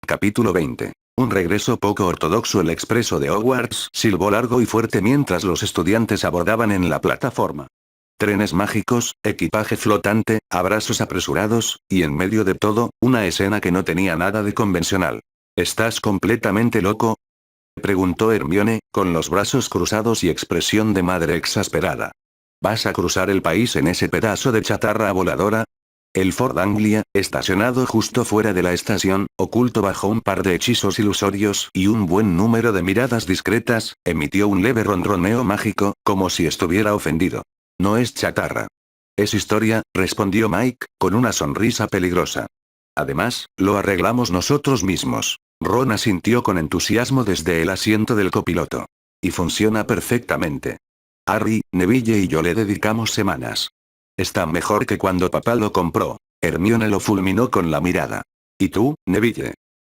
Capítulo 20. Un regreso poco ortodoxo. El expreso de Hogwarts silbó largo y fuerte mientras los estudiantes abordaban en la plataforma. Trenes mágicos, equipaje flotante, abrazos apresurados, y en medio de todo, una escena que no tenía nada de convencional. ¿Estás completamente loco?, preguntó Hermione, con los brazos cruzados y expresión de madre exasperada. ¿Vas a cruzar el país en ese pedazo de chatarra voladora? El Ford Anglia, estacionado justo fuera de la estación, oculto bajo un par de hechizos ilusorios y un buen número de miradas discretas, emitió un leve ronroneo mágico, como si estuviera ofendido. No es chatarra. Es historia, respondió Mike, con una sonrisa peligrosa. Además, lo arreglamos nosotros mismos. Ron asintió con entusiasmo desde el asiento del copiloto. Y funciona perfectamente. Harry, Neville y yo le dedicamos semanas. Está mejor que cuando papá lo compró. Hermione lo fulminó con la mirada. ¿Y tú, Neville?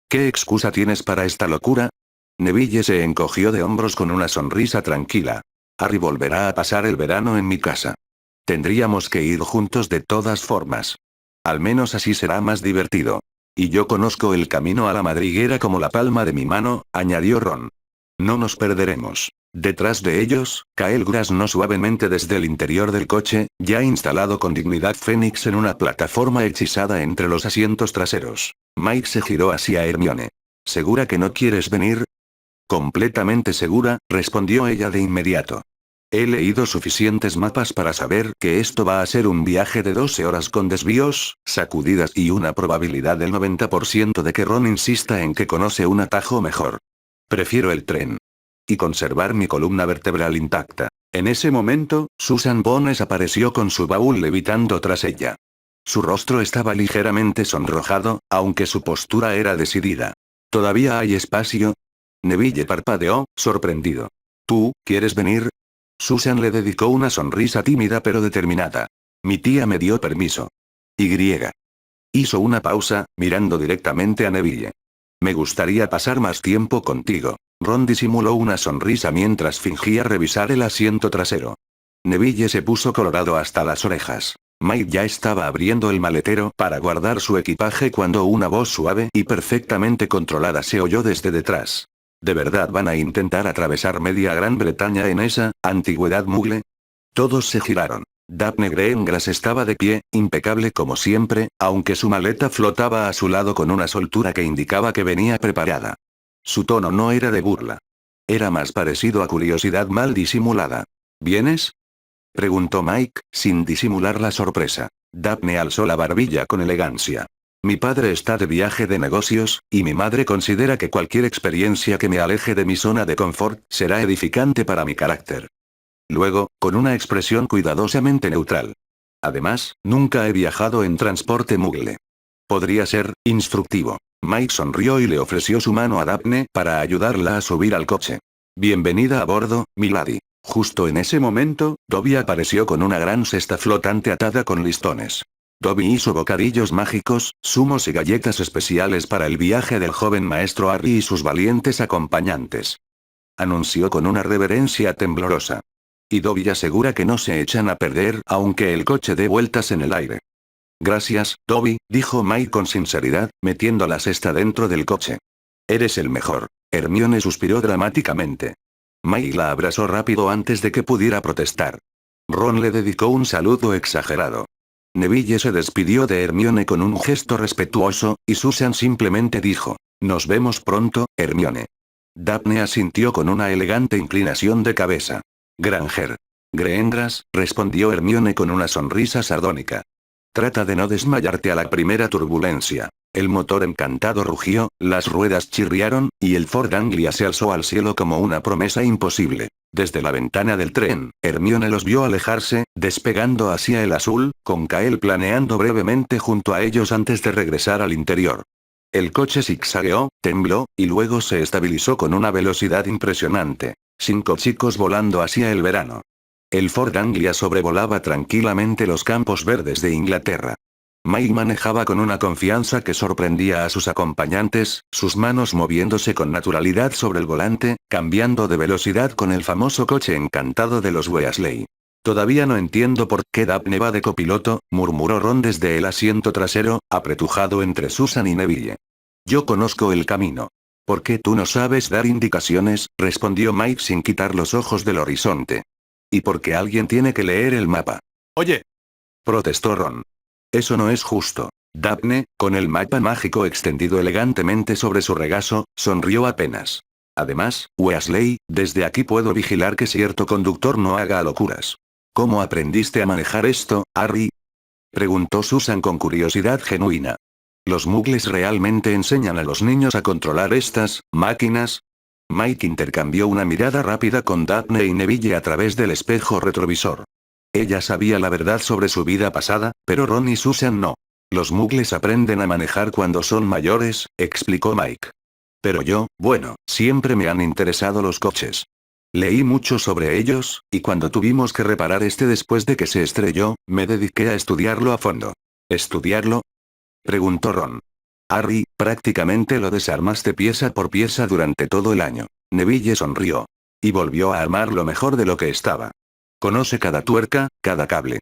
¿Qué excusa tienes para esta locura? Neville se encogió de hombros con una sonrisa tranquila. Harry volverá a pasar el verano en mi casa. Tendríamos que ir juntos de todas formas. Al menos así será más divertido. Y yo conozco el camino a la madriguera como la palma de mi mano, añadió Ron. No nos perderemos. Detrás de ellos, Kyle graznó suavemente desde el interior del coche, ya instalado con dignidad Fénix en una plataforma hechizada entre los asientos traseros. Mike se giró hacia Hermione. ¿Segura que no quieres venir? Completamente segura, respondió ella de inmediato. He leído suficientes mapas para saber que esto va a ser un viaje de 12 horas con desvíos, sacudidas y una probabilidad del 90% de que Ron insista en que conoce un atajo mejor. Prefiero el tren. Y conservar mi columna vertebral intacta. En ese momento, Susan Bones apareció con su baúl levitando tras ella. Su rostro estaba ligeramente sonrojado, aunque su postura era decidida. ¿Todavía hay espacio? Neville parpadeó, sorprendido. ¿Tú, quieres venir? Susan le dedicó una sonrisa tímida pero determinada. Mi tía me dio permiso. Y. Hizo una pausa, mirando directamente a Neville. Me gustaría pasar más tiempo contigo. Ron disimuló una sonrisa mientras fingía revisar el asiento trasero. Neville se puso colorado hasta las orejas. Mike ya estaba abriendo el maletero para guardar su equipaje cuando una voz suave y perfectamente controlada se oyó desde detrás. ¿De verdad van a intentar atravesar media Gran Bretaña en esa antigüedad mugle? Todos se giraron. Daphne Greengrass estaba de pie, impecable como siempre, aunque su maleta flotaba a su lado con una soltura que indicaba que venía preparada. Su tono no era de burla. Era más parecido a curiosidad mal disimulada. ¿Vienes?, preguntó Mike, sin disimular la sorpresa. Daphne alzó la barbilla con elegancia. Mi padre está de viaje de negocios, y mi madre considera que cualquier experiencia que me aleje de mi zona de confort será edificante para mi carácter. Luego, con una expresión cuidadosamente neutral. Además, nunca he viajado en transporte mugle. Podría ser instructivo. Mike sonrió y le ofreció su mano a Daphne para ayudarla a subir al coche. Bienvenida a bordo, milady. Justo en ese momento, Dobby apareció con una gran cesta flotante atada con listones. Dobby hizo bocadillos mágicos, zumos y galletas especiales para el viaje del joven maestro Harry y sus valientes acompañantes. Anunció con una reverencia temblorosa. Y Dobby asegura que no se echan a perder aunque el coche dé vueltas en el aire. Gracias, Dobby, dijo Mike con sinceridad, metiendo la cesta dentro del coche. Eres el mejor. Hermione suspiró dramáticamente. Mike la abrazó rápido antes de que pudiera protestar. Ron le dedicó un saludo exagerado. Neville se despidió de Hermione con un gesto respetuoso, y Susan simplemente dijo, «Nos vemos pronto, Hermione». Daphne asintió con una elegante inclinación de cabeza. «Granger. Greengrass», respondió Hermione con una sonrisa sardónica. «Trata de no desmayarte a la primera turbulencia». El motor encantado rugió, las ruedas chirriaron, y el Ford Anglia se alzó al cielo como una promesa imposible. Desde la ventana del tren, Hermione los vio alejarse, despegando hacia el azul, con Kyle planeando brevemente junto a ellos antes de regresar al interior. El coche zigzagueó, tembló, y luego se estabilizó con una velocidad impresionante. 5 chicos volando hacia el verano. El Ford Anglia sobrevolaba tranquilamente los campos verdes de Inglaterra. Mike manejaba con una confianza que sorprendía a sus acompañantes, sus manos moviéndose con naturalidad sobre el volante, cambiando de velocidad con el famoso coche encantado de los Weasley. Todavía no entiendo por qué Daphne va de copiloto, murmuró Ron desde el asiento trasero, apretujado entre Susan y Neville. Yo conozco el camino. ¿Por qué tú no sabes dar indicaciones?, respondió Mike sin quitar los ojos del horizonte. Y porque alguien tiene que leer el mapa. Oye, Protestó Ron. Eso no es justo. Daphne, con el mapa mágico extendido elegantemente sobre su regazo, sonrió apenas. Además, Weasley, desde aquí puedo vigilar que cierto conductor no haga locuras. ¿Cómo aprendiste a manejar esto, Harry?, preguntó Susan con curiosidad genuina. ¿Los muggles realmente enseñan a los niños a controlar estas máquinas? Mike intercambió una mirada rápida con Daphne y Neville a través del espejo retrovisor. Ella sabía la verdad sobre su vida pasada, pero Ron y Susan no. Los muggles aprenden a manejar cuando son mayores, explicó Mike. Pero yo, bueno, siempre me han interesado los coches. Leí mucho sobre ellos, y cuando tuvimos que reparar este después de que se estrelló, me dediqué a estudiarlo a fondo. ¿Estudiarlo?, preguntó Ron. Harry, prácticamente lo desarmaste pieza por pieza durante todo el año. Neville sonrió. Y volvió a armarlo mejor de lo que estaba. Conoce cada tuerca, cada cable.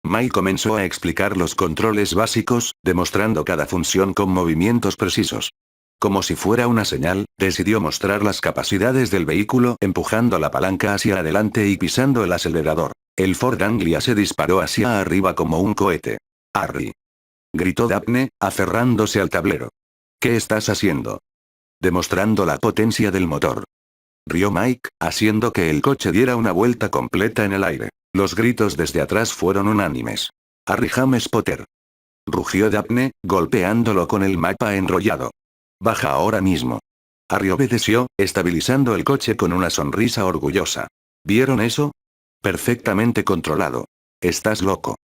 Mike comenzó a explicar los controles básicos, demostrando cada función con movimientos precisos. Como si fuera una señal, decidió mostrar las capacidades del vehículo empujando la palanca hacia adelante y pisando el acelerador. El Ford Anglia se disparó hacia arriba como un cohete. Harry, gritó Daphne, aferrándose al tablero. ¿Qué estás haciendo? Demostrando la potencia del motor. Rió Mike, haciendo que el coche diera una vuelta completa en el aire. Los gritos desde atrás fueron unánimes. Harry James Potter. Rugió Daphne, golpeándolo con el mapa enrollado. Baja ahora mismo. Harry obedeció, estabilizando el coche con una sonrisa orgullosa. ¿Vieron eso? Perfectamente controlado. Estás loco.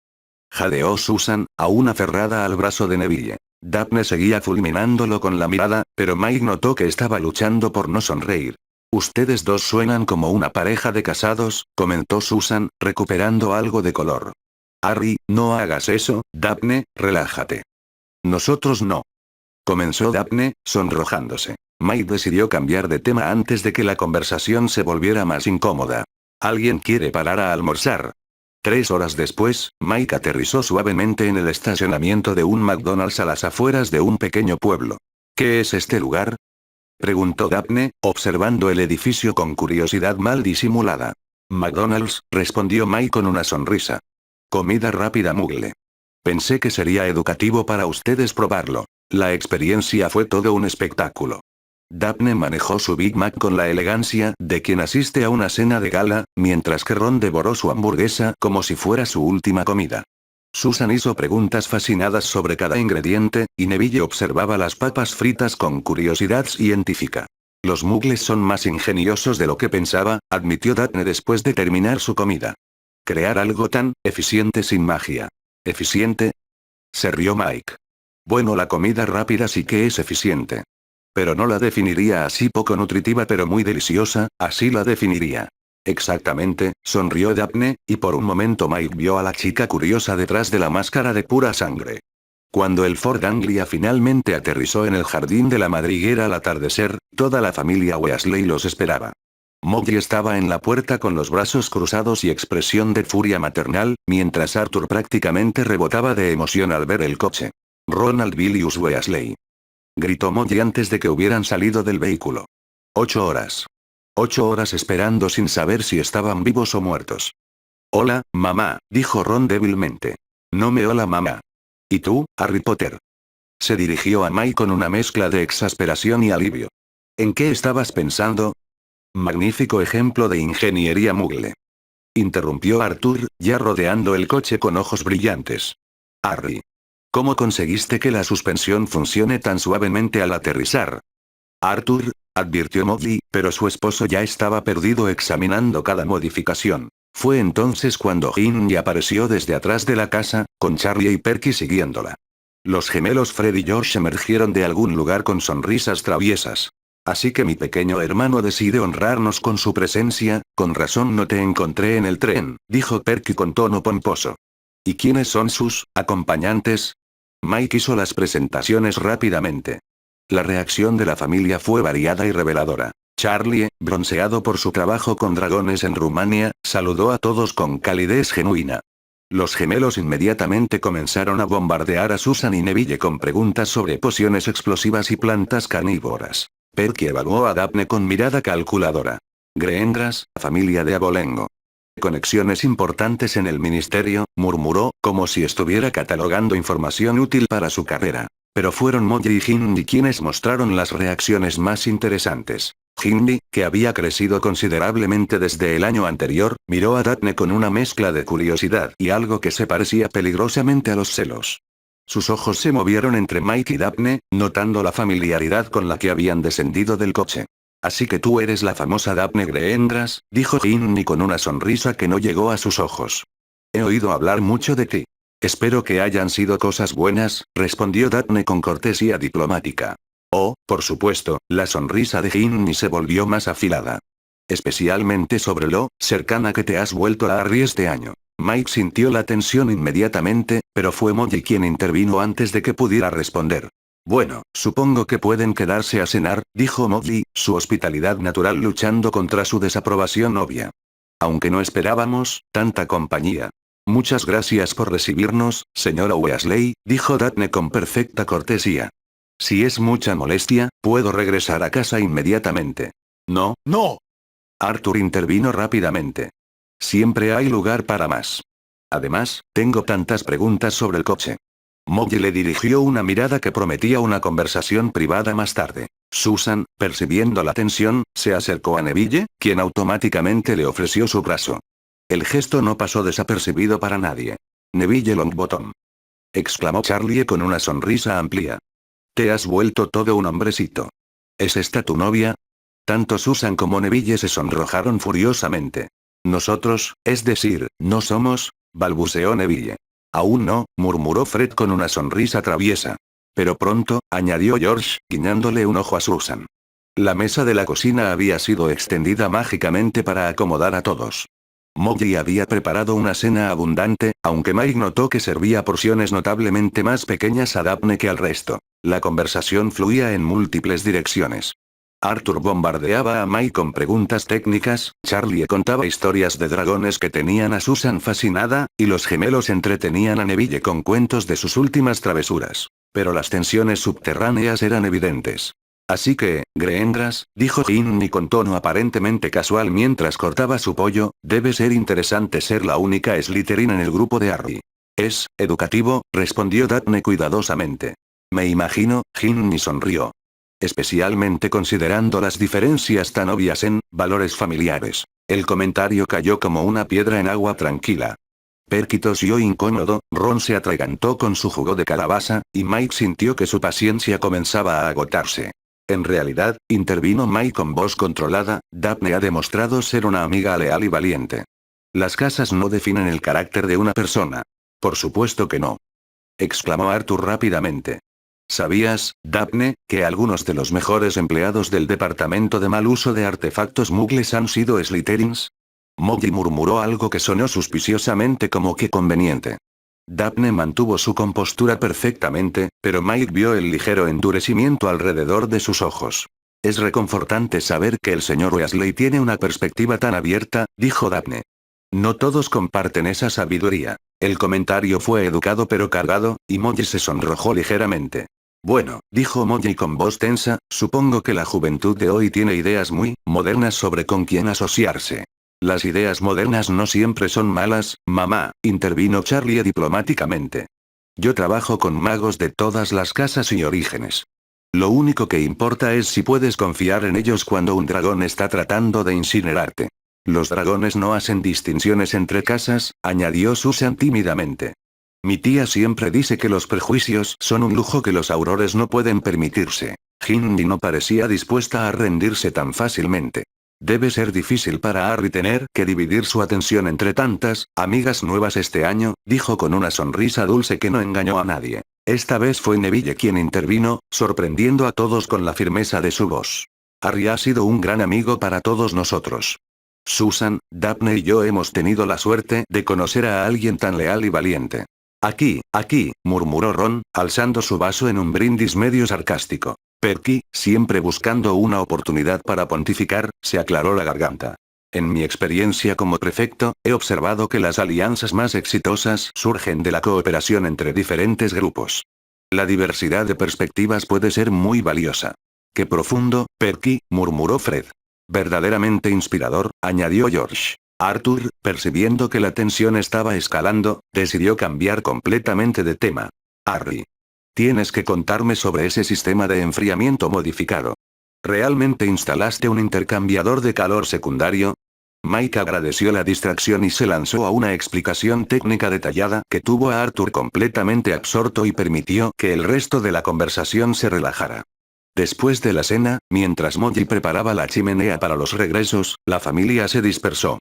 Jadeó Susan, aún aferrada al brazo de Neville. Daphne seguía fulminándolo con la mirada, pero Mike notó que estaba luchando por no sonreír. Ustedes dos suenan como una pareja de casados, comentó Susan, recuperando algo de color. Harry, no hagas eso, Daphne, relájate. Nosotros no. Comenzó Daphne, sonrojándose. Mike decidió cambiar de tema antes de que la conversación se volviera más incómoda. ¿Alguien quiere parar a almorzar? 3 horas después, Mike aterrizó suavemente en el estacionamiento de un McDonald's a las afueras de un pequeño pueblo. ¿Qué es este lugar?, preguntó Daphne, observando el edificio con curiosidad mal disimulada. McDonald's, respondió Mike con una sonrisa. Comida rápida muggle. Pensé que sería educativo para ustedes probarlo. La experiencia fue todo un espectáculo. Daphne manejó su Big Mac con la elegancia de quien asiste a una cena de gala, mientras que Ron devoró su hamburguesa como si fuera su última comida. Susan hizo preguntas fascinadas sobre cada ingrediente, y Neville observaba las papas fritas con curiosidad científica. Los muggles son más ingeniosos de lo que pensaba, admitió Daphne después de terminar su comida. Crear algo tan eficiente sin magia. ¿Eficiente?, se rió Mike. Bueno, la comida rápida sí que es eficiente. Pero no la definiría así, poco nutritiva pero muy deliciosa, así la definiría. Exactamente, sonrió Daphne, y por un momento Mike vio a la chica curiosa detrás de la máscara de pura sangre. Cuando el Ford Anglia finalmente aterrizó en el jardín de la madriguera al atardecer, toda la familia Weasley los esperaba. Molly estaba en la puerta con los brazos cruzados y expresión de furia maternal, mientras Arthur prácticamente rebotaba de emoción al ver el coche. Ronald Bilius Weasley, gritó Molly antes de que hubieran salido del vehículo. 8 horas. 8 horas esperando sin saber si estaban vivos o muertos. Hola, mamá, dijo Ron débilmente. No me hola mamá. ¿Y tú, Harry Potter? Se dirigió a Mike con una mezcla de exasperación y alivio. ¿En qué estabas pensando? Magnífico ejemplo de ingeniería muggle. Interrumpió Arthur, ya rodeando el coche con ojos brillantes. Harry, ¿cómo conseguiste que la suspensión funcione tan suavemente al aterrizar? Arthur, advirtió Molly, pero su esposo ya estaba perdido examinando cada modificación. Fue entonces cuando Ginny apareció desde atrás de la casa, con Charlie y Perky siguiéndola. Los gemelos Fred y George emergieron de algún lugar con sonrisas traviesas. Así que mi pequeño hermano decide honrarnos con su presencia, con razón no te encontré en el tren, dijo Perky con tono pomposo. ¿Y quiénes son sus acompañantes? Mike hizo las presentaciones rápidamente. La reacción de la familia fue variada y reveladora. Charlie, bronceado por su trabajo con dragones en Rumania, saludó a todos con calidez genuina. Los gemelos inmediatamente comenzaron a bombardear a Susan y Neville con preguntas sobre pociones explosivas y plantas carnívoras. Perky evaluó a Daphne con mirada calculadora. Greengrass, familia de abolengo. Conexiones importantes en el ministerio, murmuró, como si estuviera catalogando información útil para su carrera. Pero fueron Molly y Hindy quienes mostraron las reacciones más interesantes. Hindy, que había crecido considerablemente desde el año anterior, miró a Daphne con una mezcla de curiosidad y algo que se parecía peligrosamente a los celos. Sus ojos se movieron entre Mike y Daphne, notando la familiaridad con la que habían descendido del coche. Así que tú eres la famosa Daphne Greengrass, dijo Hindy con una sonrisa que no llegó a sus ojos. He oído hablar mucho de ti. Espero que hayan sido cosas buenas, respondió Daphne con cortesía diplomática. Oh, por supuesto, la sonrisa de Hindy se volvió más afilada. Especialmente sobre lo cercana que te has vuelto a Harry este año. Mike sintió la tensión inmediatamente, pero fue Molly quien intervino antes de que pudiera responder. Bueno, supongo que pueden quedarse a cenar, dijo Molly, su hospitalidad natural luchando contra su desaprobación obvia. Aunque no esperábamos tanta compañía. Muchas gracias por recibirnos, señora Weasley, dijo Daphne con perfecta cortesía. Si es mucha molestia, puedo regresar a casa inmediatamente. No, no. Arthur intervino rápidamente. Siempre hay lugar para más. Además, tengo tantas preguntas sobre el coche. Molly le dirigió una mirada que prometía una conversación privada más tarde. Susan, percibiendo la tensión, se acercó a Neville, quien automáticamente le ofreció su brazo. El gesto no pasó desapercibido para nadie. Neville Longbottom. Exclamó Charlie con una sonrisa amplia. Te has vuelto todo un hombrecito. ¿Es esta tu novia? Tanto Susan como Neville se sonrojaron furiosamente. Nosotros, es decir, no somos, balbuceó Neville. Aún no, murmuró Fred con una sonrisa traviesa. Pero pronto, añadió George, guiñándole un ojo a Susan. La mesa de la cocina había sido extendida mágicamente para acomodar a todos. Molly había preparado una cena abundante, aunque Mike notó que servía porciones notablemente más pequeñas a Daphne que al resto. La conversación fluía en múltiples direcciones. Arthur bombardeaba a Mike con preguntas técnicas, Charlie contaba historias de dragones que tenían a Susan fascinada, y los gemelos entretenían a Neville con cuentos de sus últimas travesuras. Pero las tensiones subterráneas eran evidentes. Así que, Greengrass, dijo Ginny con tono aparentemente casual mientras cortaba su pollo, debe ser interesante ser la única Slytherin en el grupo de Harry. Es educativo, respondió Daphne cuidadosamente. Me imagino, Ginny sonrió. Especialmente considerando las diferencias tan obvias en valores familiares. El comentario cayó como una piedra en agua tranquila. Perky tosió incómodo, Ron se atragantó con su jugo de calabaza, y Mike sintió que su paciencia comenzaba a agotarse. En realidad, intervino Mike con voz controlada, Daphne ha demostrado ser una amiga leal y valiente. Las casas no definen el carácter de una persona. Por supuesto que no. Exclamó Arthur rápidamente. ¿Sabías, Daphne, que algunos de los mejores empleados del departamento de mal uso de artefactos muggles han sido Slytherins? Molly murmuró algo que sonó suspiciosamente como que conveniente. Daphne mantuvo su compostura perfectamente, pero Mike vio el ligero endurecimiento alrededor de sus ojos. Es reconfortante saber que el señor Weasley tiene una perspectiva tan abierta, dijo Daphne. No todos comparten esa sabiduría. El comentario fue educado pero cargado, y Molly se sonrojó ligeramente. Bueno, dijo Molly con voz tensa, supongo que la juventud de hoy tiene ideas muy modernas sobre con quién asociarse. Las ideas modernas no siempre son malas, mamá, intervino Charlie diplomáticamente. Yo trabajo con magos de todas las casas y orígenes. Lo único que importa es si puedes confiar en ellos cuando un dragón está tratando de incinerarte. Los dragones no hacen distinciones entre casas, añadió Susan tímidamente. Mi tía siempre dice que los prejuicios son un lujo que los aurores no pueden permitirse. Ginny no parecía dispuesta a rendirse tan fácilmente. Debe ser difícil para Harry tener que dividir su atención entre tantas amigas nuevas este año, dijo con una sonrisa dulce que no engañó a nadie. Esta vez fue Neville quien intervino, sorprendiendo a todos con la firmeza de su voz. Harry ha sido un gran amigo para todos nosotros. Susan, Daphne y yo hemos tenido la suerte de conocer a alguien tan leal y valiente. Aquí, murmuró Ron, alzando su vaso en un brindis medio sarcástico. Perky, siempre buscando una oportunidad para pontificar, se aclaró la garganta. En mi experiencia como prefecto, he observado que las alianzas más exitosas surgen de la cooperación entre diferentes grupos. La diversidad de perspectivas puede ser muy valiosa. ¡Qué profundo, Perky!, murmuró Fred. Verdaderamente inspirador, añadió George. Arthur, percibiendo que la tensión estaba escalando, decidió cambiar completamente de tema. Harry. Tienes que contarme sobre ese sistema de enfriamiento modificado. ¿Realmente instalaste un intercambiador de calor secundario? Mike agradeció la distracción y se lanzó a una explicación técnica detallada que tuvo a Arthur completamente absorto y permitió que el resto de la conversación se relajara. Después de la cena, mientras Molly preparaba la chimenea para los regresos, la familia se dispersó.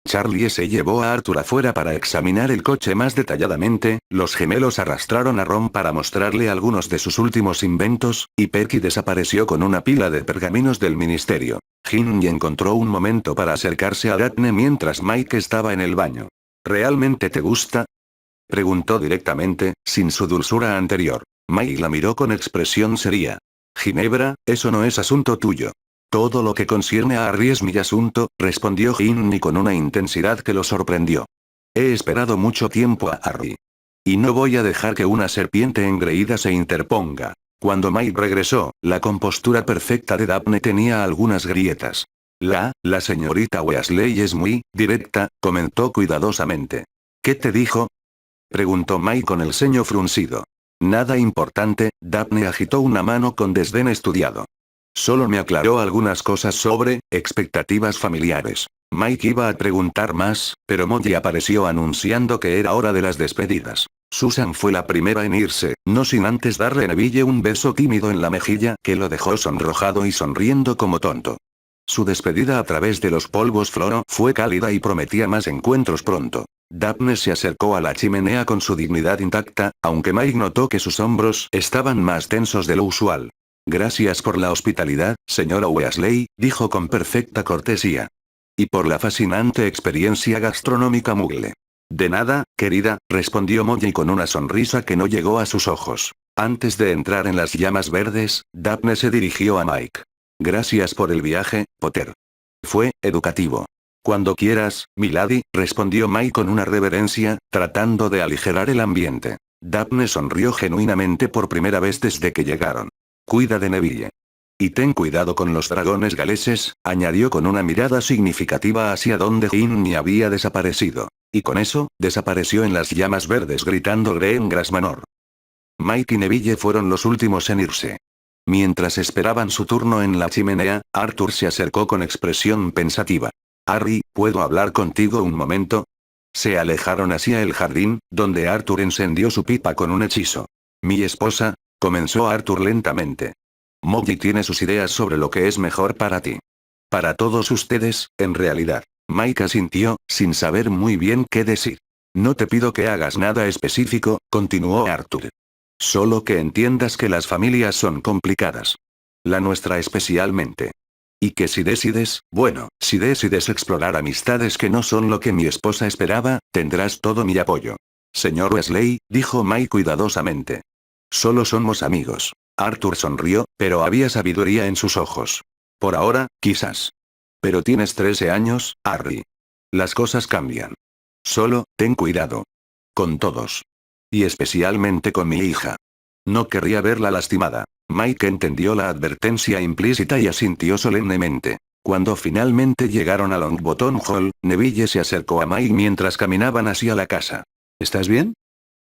Charlie se llevó a Arthur afuera para examinar el coche más detalladamente, los gemelos arrastraron a Ron para mostrarle algunos de sus últimos inventos, y Perky desapareció con una pila de pergaminos del ministerio. Ginny encontró un momento para acercarse a Daphne mientras Mike estaba en el baño. ¿Realmente te gusta?, preguntó directamente, sin su dulzura anterior. Mike la miró con expresión seria. Ginebra, eso no es asunto tuyo. Todo lo que concierne a Harry es mi asunto, respondió Ginny con una intensidad que lo sorprendió. He esperado mucho tiempo a Harry. Y no voy a dejar que una serpiente engreída se interponga. Cuando Mike regresó, la compostura perfecta de Daphne tenía algunas grietas. La señorita Weasley es muy directa, comentó cuidadosamente. ¿Qué te dijo?, preguntó Mike con el ceño fruncido. Nada importante, Daphne agitó una mano con desdén estudiado. Solo me aclaró algunas cosas sobre expectativas familiares. Mike iba a preguntar más, pero Molly apareció anunciando que era hora de las despedidas. Susan fue la primera en irse, no sin antes darle a Neville un beso tímido en la mejilla que lo dejó sonrojado y sonriendo como tonto. Su despedida a través de los polvos Floro fue cálida y prometía más encuentros pronto. Daphne se acercó a la chimenea con su dignidad intacta, aunque Mike notó que sus hombros estaban más tensos de lo usual. Gracias por la hospitalidad, señora Weasley, dijo con perfecta cortesía. Y por la fascinante experiencia gastronómica Muggle. De nada, querida, respondió Molly con una sonrisa que no llegó a sus ojos. Antes de entrar en las llamas verdes, Daphne se dirigió a Mike. Gracias por el viaje, Potter. Fue educativo. Cuando quieras, milady, respondió Mike con una reverencia, tratando de aligerar el ambiente. Daphne sonrió genuinamente por primera vez desde que llegaron. Cuida de Neville. Y ten cuidado con los dragones galeses, añadió con una mirada significativa hacia donde Ginny había desaparecido. Y con eso, desapareció en las llamas verdes gritando Greengrass Manor. Mike y Neville fueron los últimos en irse. Mientras esperaban su turno en la chimenea, Arthur se acercó con expresión pensativa. Harry, ¿puedo hablar contigo un momento? Se alejaron hacia el jardín, donde Arthur encendió su pipa con un hechizo. Mi esposa, comenzó Arthur lentamente. Molly tiene sus ideas sobre lo que es mejor para ti. Para todos ustedes, en realidad. Mike asintió, sin saber muy bien qué decir. No te pido que hagas nada específico, continuó Arthur. Solo que entiendas que las familias son complicadas. La nuestra especialmente. Y que si decides explorar amistades que no son lo que mi esposa esperaba, tendrás todo mi apoyo. Señor Weasley, dijo Mike cuidadosamente. Solo somos amigos. Arthur sonrió, pero había sabiduría en sus ojos. Por ahora, quizás. Pero tienes 13 años, Harry. Las cosas cambian. Solo, ten cuidado. Con todos. Y especialmente con mi hija. No querría verla lastimada. Mike entendió la advertencia implícita y asintió solemnemente. Cuando finalmente llegaron a Longbottom Hall, Neville se acercó a Mike mientras caminaban hacia la casa. ¿Estás bien?,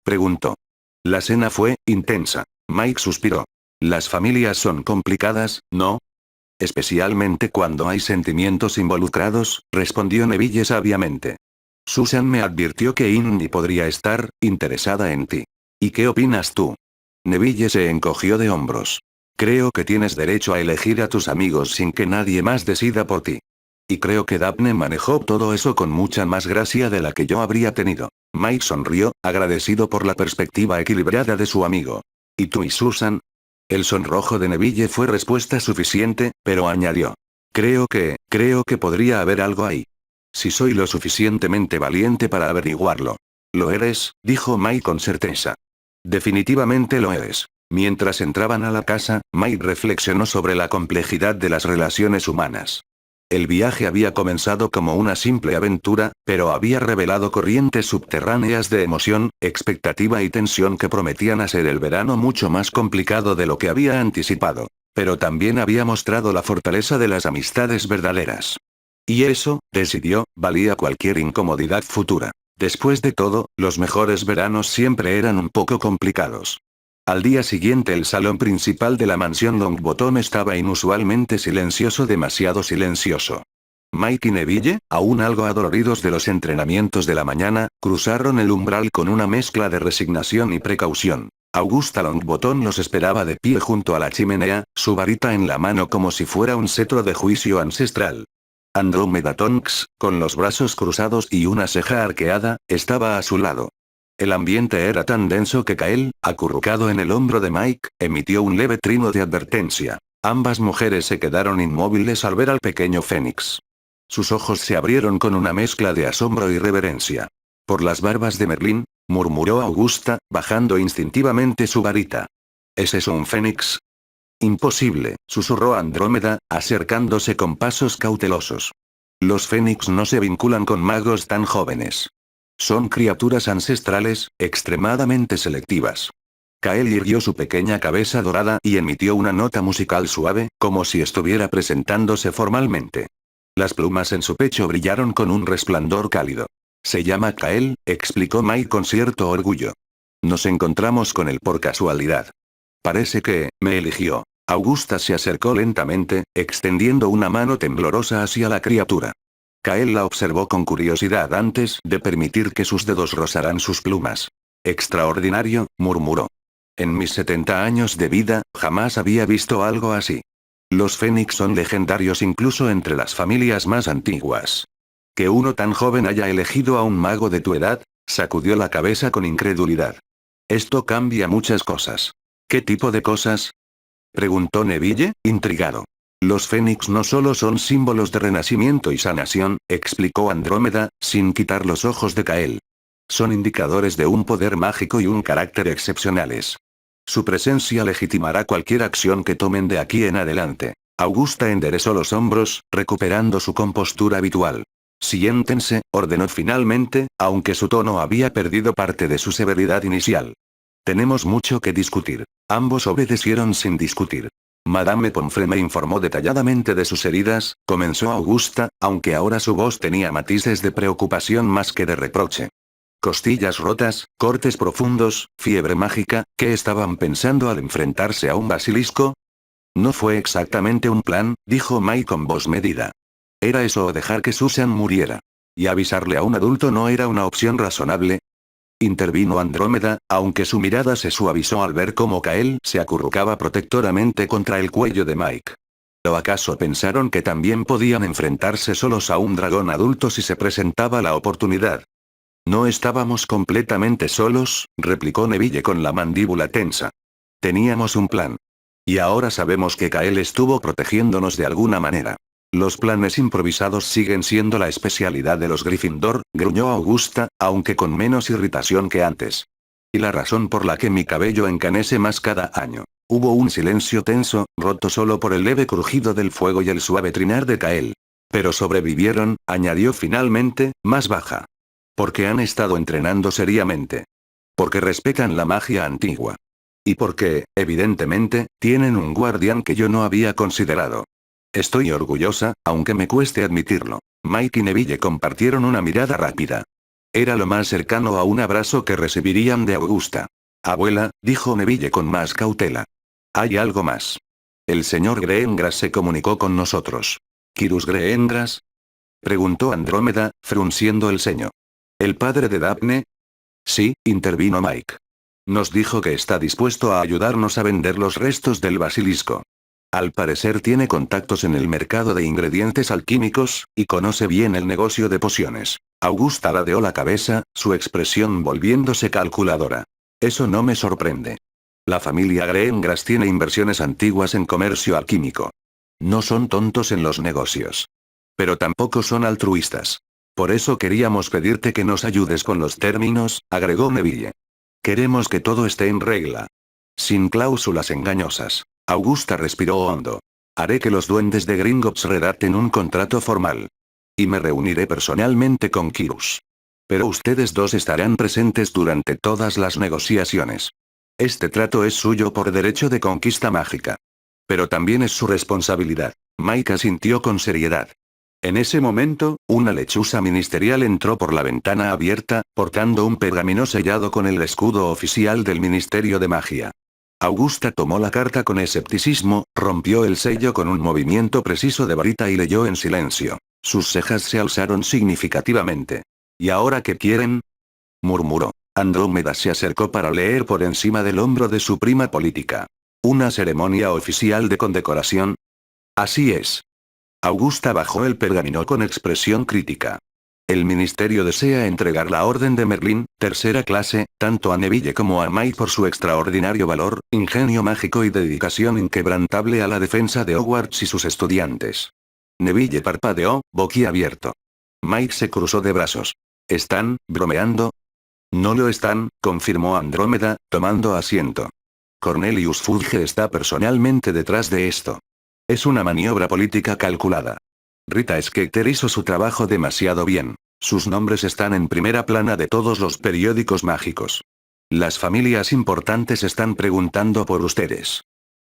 preguntó. La cena fue intensa. Mike suspiró. Las familias son complicadas, ¿no? Especialmente cuando hay sentimientos involucrados, respondió Neville sabiamente. Susan me advirtió que Ginny podría estar interesada en ti. ¿Y qué opinas tú? Neville se encogió de hombros. Creo que tienes derecho a elegir a tus amigos sin que nadie más decida por ti. Y creo que Daphne manejó todo eso con mucha más gracia de la que yo habría tenido. Mike sonrió, agradecido por la perspectiva equilibrada de su amigo. ¿Y tú y Susan? El sonrojo de Neville fue respuesta suficiente, pero añadió. Creo que podría haber algo ahí. Si soy lo suficientemente valiente para averiguarlo. Lo eres, dijo Mike con certeza. Definitivamente lo eres. Mientras entraban a la casa, Mike reflexionó sobre la complejidad de las relaciones humanas. El viaje había comenzado como una simple aventura, pero había revelado corrientes subterráneas de emoción, expectativa y tensión que prometían hacer el verano mucho más complicado de lo que había anticipado. Pero también había mostrado la fortaleza de las amistades verdaderas. Y eso, decidió, valía cualquier incomodidad futura. Después de todo, los mejores veranos siempre eran un poco complicados. Al día siguiente el salón principal de la mansión Longbottom estaba inusualmente silencioso, demasiado silencioso. Mike y Neville, aún algo adoloridos de los entrenamientos de la mañana, cruzaron el umbral con una mezcla de resignación y precaución. Augusta Longbottom los esperaba de pie junto a la chimenea, su varita en la mano como si fuera un cetro de juicio ancestral. Andrómeda Tonks, con los brazos cruzados y una ceja arqueada, estaba a su lado. El ambiente era tan denso que Kael, acurrucado en el hombro de Mike, emitió un leve trino de advertencia. Ambas mujeres se quedaron inmóviles al ver al pequeño Fénix. Sus ojos se abrieron con una mezcla de asombro y reverencia. Por las barbas de Merlín, murmuró Augusta, bajando instintivamente su varita. ¿Es eso un Fénix? Imposible, susurró Andrómeda, acercándose con pasos cautelosos. Los Fénix no se vinculan con magos tan jóvenes. Son criaturas ancestrales, extremadamente selectivas. Kael irguió su pequeña cabeza dorada y emitió una nota musical suave, como si estuviera presentándose formalmente. Las plumas en su pecho brillaron con un resplandor cálido. Se llama Kael, explicó Mike con cierto orgullo. Nos encontramos con él por casualidad. Parece que, me eligió. Augusta se acercó lentamente, extendiendo una mano temblorosa hacia la criatura. Kael la observó con curiosidad antes de permitir que sus dedos rozaran sus plumas. Extraordinario, murmuró. En mis 70 años de vida, jamás había visto algo así. Los Fénix son legendarios incluso entre las familias más antiguas. Que uno tan joven haya elegido a un mago de tu edad, sacudió la cabeza con incredulidad. Esto cambia muchas cosas. ¿Qué tipo de cosas? Preguntó Neville, intrigado. Los Fénix no solo son símbolos de renacimiento y sanación, explicó Andrómeda, sin quitar los ojos de Kael. Son indicadores de un poder mágico y un carácter excepcionales. Su presencia legitimará cualquier acción que tomen de aquí en adelante. Augusta enderezó los hombros, recuperando su compostura habitual. Siéntense, ordenó finalmente, aunque su tono había perdido parte de su severidad inicial. Tenemos mucho que discutir. Ambos obedecieron sin discutir. Madame Pomfrey me informó detalladamente de sus heridas, comenzó Augusta, aunque ahora su voz tenía matices de preocupación más que de reproche. Costillas rotas, cortes profundos, fiebre mágica, ¿qué estaban pensando al enfrentarse a un basilisco? No fue exactamente un plan, dijo Mike con voz medida. Era eso o dejar que Susan muriera. Y avisarle a un adulto no era una opción razonable. Intervino Andrómeda, aunque su mirada se suavizó al ver cómo Kael se acurrucaba protectoramente contra el cuello de Mike. ¿O acaso pensaron que también podían enfrentarse solos a un dragón adulto si se presentaba la oportunidad? No estábamos completamente solos, replicó Neville con la mandíbula tensa. Teníamos un plan. Y ahora sabemos que Kael estuvo protegiéndonos de alguna manera. Los planes improvisados siguen siendo la especialidad de los Gryffindor, gruñó Augusta, aunque con menos irritación que antes. Y la razón por la que mi cabello encanece más cada año. Hubo un silencio tenso, roto solo por el leve crujido del fuego y el suave trinar de Kael. Pero sobrevivieron, añadió finalmente, más baja. Porque han estado entrenando seriamente. Porque respetan la magia antigua. Y porque, evidentemente, tienen un guardián que yo no había considerado. Estoy orgullosa, aunque me cueste admitirlo. Mike y Neville compartieron una mirada rápida. Era lo más cercano a un abrazo que recibirían de Augusta. Abuela, dijo Neville con más cautela. Hay algo más. El señor Greengrass se comunicó con nosotros. ¿Kyrus Greengrass? Preguntó Andrómeda, frunciendo el ceño. ¿El padre de Daphne? Sí, intervino Mike. Nos dijo que está dispuesto a ayudarnos a vender los restos del basilisco. Al parecer tiene contactos en el mercado de ingredientes alquímicos, y conoce bien el negocio de pociones. Augusta ladeó la cabeza, su expresión volviéndose calculadora. Eso no me sorprende. La familia Greengrass tiene inversiones antiguas en comercio alquímico. No son tontos en los negocios. Pero tampoco son altruistas. Por eso queríamos pedirte que nos ayudes con los términos, agregó Neville. Queremos que todo esté en regla. Sin cláusulas engañosas. Augusta respiró hondo. Haré que los duendes de Gringotts redacten un contrato formal. Y me reuniré personalmente con Kirus. Pero ustedes dos estarán presentes durante todas las negociaciones. Este trato es suyo por derecho de conquista mágica. Pero también es su responsabilidad. Mike asintió con seriedad. En ese momento, una lechuza ministerial entró por la ventana abierta, portando un pergamino sellado con el escudo oficial del Ministerio de Magia. Augusta tomó la carta con escepticismo, rompió el sello con un movimiento preciso de varita y leyó en silencio. Sus cejas se alzaron significativamente. ¿Y ahora qué quieren?, murmuró. Andrómeda se acercó para leer por encima del hombro de su prima política. ¿Una ceremonia oficial de condecoración? Así es. Augusta bajó el pergamino con expresión crítica. El ministerio desea entregar la Orden de Merlín, tercera clase, tanto a Neville como a Mike por su extraordinario valor, ingenio mágico y dedicación inquebrantable a la defensa de Hogwarts y sus estudiantes. Neville parpadeó, boquiabierto. Mike se cruzó de brazos. ¿Están bromeando? No lo están, confirmó Andrómeda, tomando asiento. Cornelius Fudge está personalmente detrás de esto. Es una maniobra política calculada. Rita Skeeter hizo su trabajo demasiado bien. Sus nombres están en primera plana de todos los periódicos mágicos. Las familias importantes están preguntando por ustedes.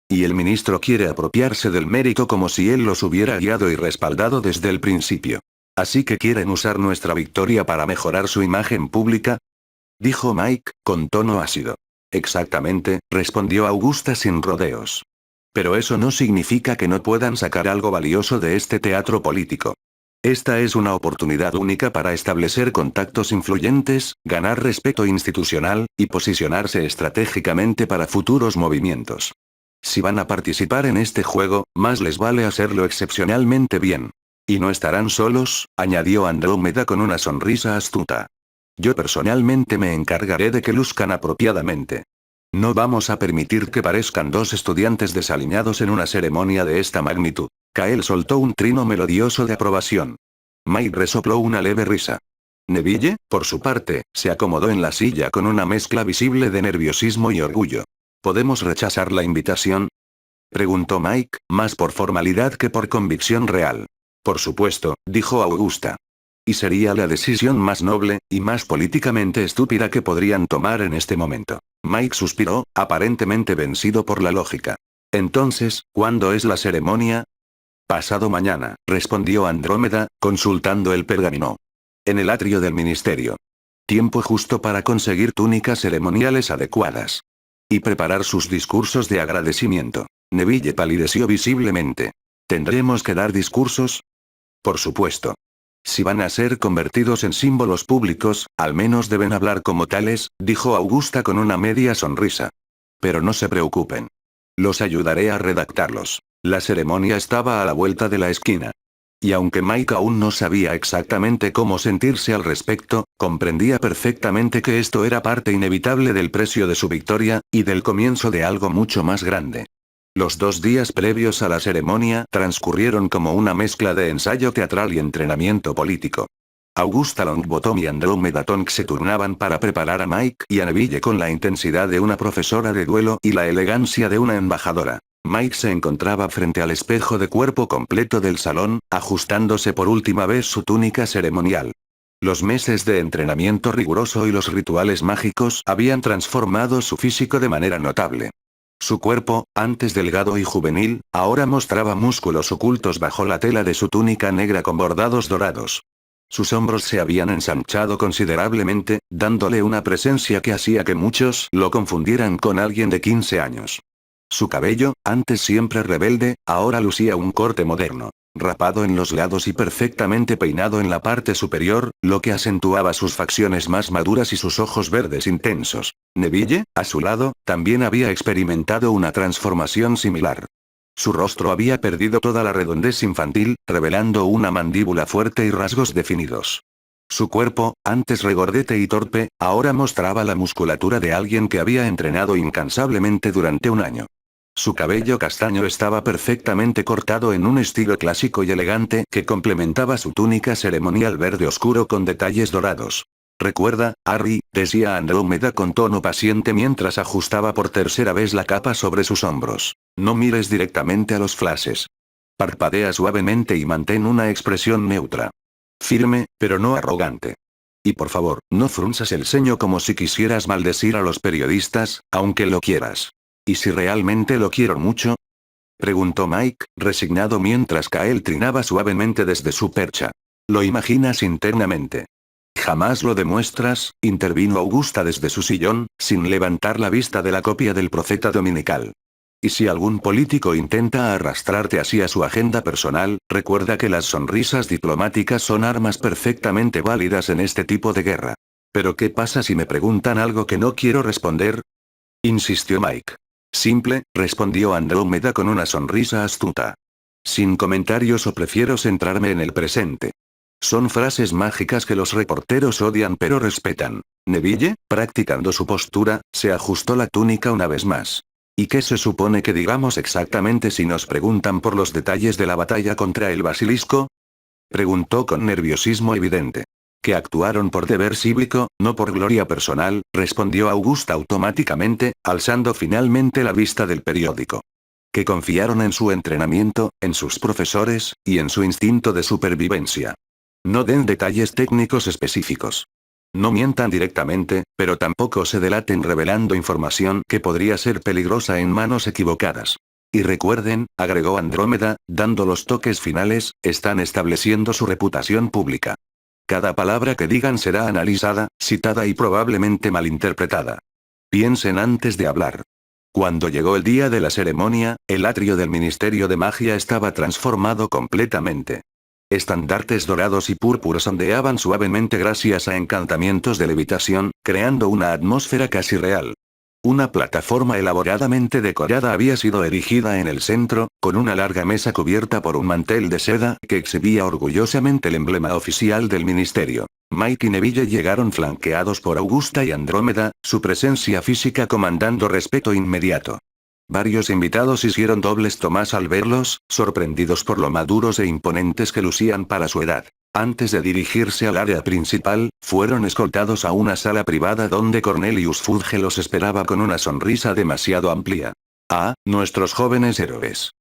Y el ministro quiere apropiarse del mérito como si él los hubiera guiado y respaldado desde el principio. ¿Así que quieren usar nuestra victoria para mejorar su imagen pública?, dijo Mike, con tono ácido. Exactamente, respondió Augusta sin rodeos. Pero eso no significa que no puedan sacar algo valioso de este teatro político. Esta es una oportunidad única para establecer contactos influyentes, ganar respeto institucional, y posicionarse estratégicamente para futuros movimientos. Si van a participar en este juego, más les vale hacerlo excepcionalmente bien. Y no estarán solos, añadió Andrómeda con una sonrisa astuta. Yo personalmente me encargaré de que luzcan apropiadamente. No vamos a permitir que parezcan dos estudiantes desaliñados en una ceremonia de esta magnitud. Kael soltó un trino melodioso de aprobación. Mike resopló una leve risa. Neville, por su parte, se acomodó en la silla con una mezcla visible de nerviosismo y orgullo. ¿Podemos rechazar la invitación?, preguntó Mike, más por formalidad que por convicción real. Por supuesto, dijo Augusta. Y sería la decisión más noble, y más políticamente estúpida que podrían tomar en este momento. Mike suspiró, aparentemente vencido por la lógica. Entonces, ¿cuándo es la ceremonia? Pasado mañana, respondió Andrómeda, consultando el pergamino. En el atrio del ministerio. Tiempo justo para conseguir túnicas ceremoniales adecuadas. Y preparar sus discursos de agradecimiento. Neville palideció visiblemente. ¿Tendremos que dar discursos? Por supuesto. Si van a ser convertidos en símbolos públicos, al menos deben hablar como tales, dijo Augusta con una media sonrisa. Pero no se preocupen. Los ayudaré a redactarlos. La ceremonia estaba a la vuelta de la esquina. Y aunque Mike aún no sabía exactamente cómo sentirse al respecto, comprendía perfectamente que esto era parte inevitable del precio de su victoria, y del comienzo de algo mucho más grande. Los 2 días previos a la ceremonia transcurrieron como una mezcla de ensayo teatral y entrenamiento político. Augusta Longbottom y Andrómeda Tonks se turnaban para preparar a Mike y a Neville con la intensidad de una profesora de duelo y la elegancia de una embajadora. Mike se encontraba frente al espejo de cuerpo completo del salón, ajustándose por última vez su túnica ceremonial. Los meses de entrenamiento riguroso y los rituales mágicos habían transformado su físico de manera notable. Su cuerpo, antes delgado y juvenil, ahora mostraba músculos ocultos bajo la tela de su túnica negra con bordados dorados. Sus hombros se habían ensanchado considerablemente, dándole una presencia que hacía que muchos lo confundieran con alguien de 15 años. Su cabello, antes siempre rebelde, ahora lucía un corte moderno, rapado en los lados y perfectamente peinado en la parte superior, lo que acentuaba sus facciones más maduras y sus ojos verdes intensos. Neville, a su lado, también había experimentado una transformación similar. Su rostro había perdido toda la redondez infantil, revelando una mandíbula fuerte y rasgos definidos. Su cuerpo, antes regordete y torpe, ahora mostraba la musculatura de alguien que había entrenado incansablemente durante un año. Su cabello castaño estaba perfectamente cortado en un estilo clásico y elegante que complementaba su túnica ceremonial verde oscuro con detalles dorados. «Recuerda, Harry», decía Andrómeda con tono paciente mientras ajustaba por tercera vez la capa sobre sus hombros. «No mires directamente a los flashes. Parpadea suavemente y mantén una expresión neutra. Firme, pero no arrogante. Y por favor, no frunzas el ceño como si quisieras maldecir a los periodistas, aunque lo quieras. ¿Y si realmente lo quiero mucho? Preguntó Mike, resignado mientras Kael trinaba suavemente desde su percha. Lo imaginas internamente. Jamás lo demuestras, intervino Augusta desde su sillón, sin levantar la vista de la copia del profeta dominical. Y si algún político intenta arrastrarte así a su agenda personal, recuerda que las sonrisas diplomáticas son armas perfectamente válidas en este tipo de guerra. ¿Pero qué pasa si me preguntan algo que no quiero responder? Insistió Mike. Simple, respondió Andrómeda con una sonrisa astuta. Sin comentarios o prefiero centrarme en el presente. Son frases mágicas que los reporteros odian pero respetan. Neville, practicando su postura, se ajustó la túnica una vez más. ¿Y qué se supone que digamos exactamente si nos preguntan por los detalles de la batalla contra el basilisco? Preguntó con nerviosismo evidente. Que actuaron por deber cívico, no por gloria personal, respondió Augusta automáticamente, alzando finalmente la vista del periódico. Que confiaron en su entrenamiento, en sus profesores, y en su instinto de supervivencia. No den detalles técnicos específicos. No mientan directamente, pero tampoco se delaten revelando información que podría ser peligrosa en manos equivocadas. Y recuerden, agregó Andrómeda, dando los toques finales, están estableciendo su reputación pública. Cada palabra que digan será analizada, citada y probablemente malinterpretada. Piensen antes de hablar. Cuando llegó el día de la ceremonia, el atrio del Ministerio de Magia estaba transformado completamente. Estandartes dorados y púrpuros ondeaban suavemente gracias a encantamientos de levitación, creando una atmósfera casi real. Una plataforma elaboradamente decorada había sido erigida en el centro, con una larga mesa cubierta por un mantel de seda que exhibía orgullosamente el emblema oficial del ministerio. Mike y Neville llegaron flanqueados por Augusta y Andrómeda, su presencia física comandando respeto inmediato. Varios invitados hicieron dobles tomas al verlos, sorprendidos por lo maduros e imponentes que lucían para su edad. Antes de dirigirse al área principal, fueron escoltados a una sala privada donde Cornelius Fudge los esperaba con una sonrisa demasiado amplia. «Ah, nuestros jóvenes héroes»,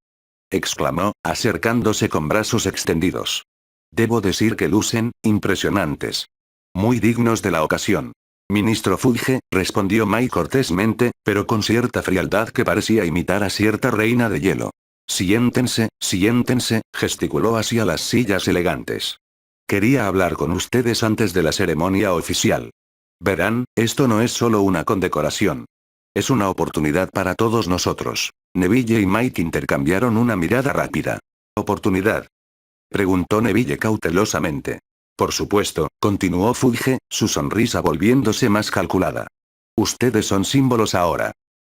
exclamó, acercándose con brazos extendidos. «Debo decir que lucen, impresionantes. Muy dignos de la ocasión». «Ministro Fudge», respondió Mike cortésmente, pero con cierta frialdad que parecía imitar a cierta reina de hielo. «Siéntense, siéntense», gesticuló hacia las sillas elegantes. «Quería hablar con ustedes antes de la ceremonia oficial. Verán, esto no es solo una condecoración. Es una oportunidad para todos nosotros». Neville y Mike intercambiaron una mirada rápida. «¿Oportunidad?», preguntó Neville cautelosamente. «Por supuesto», continuó Fudge, su sonrisa volviéndose más calculada. «Ustedes son símbolos ahora.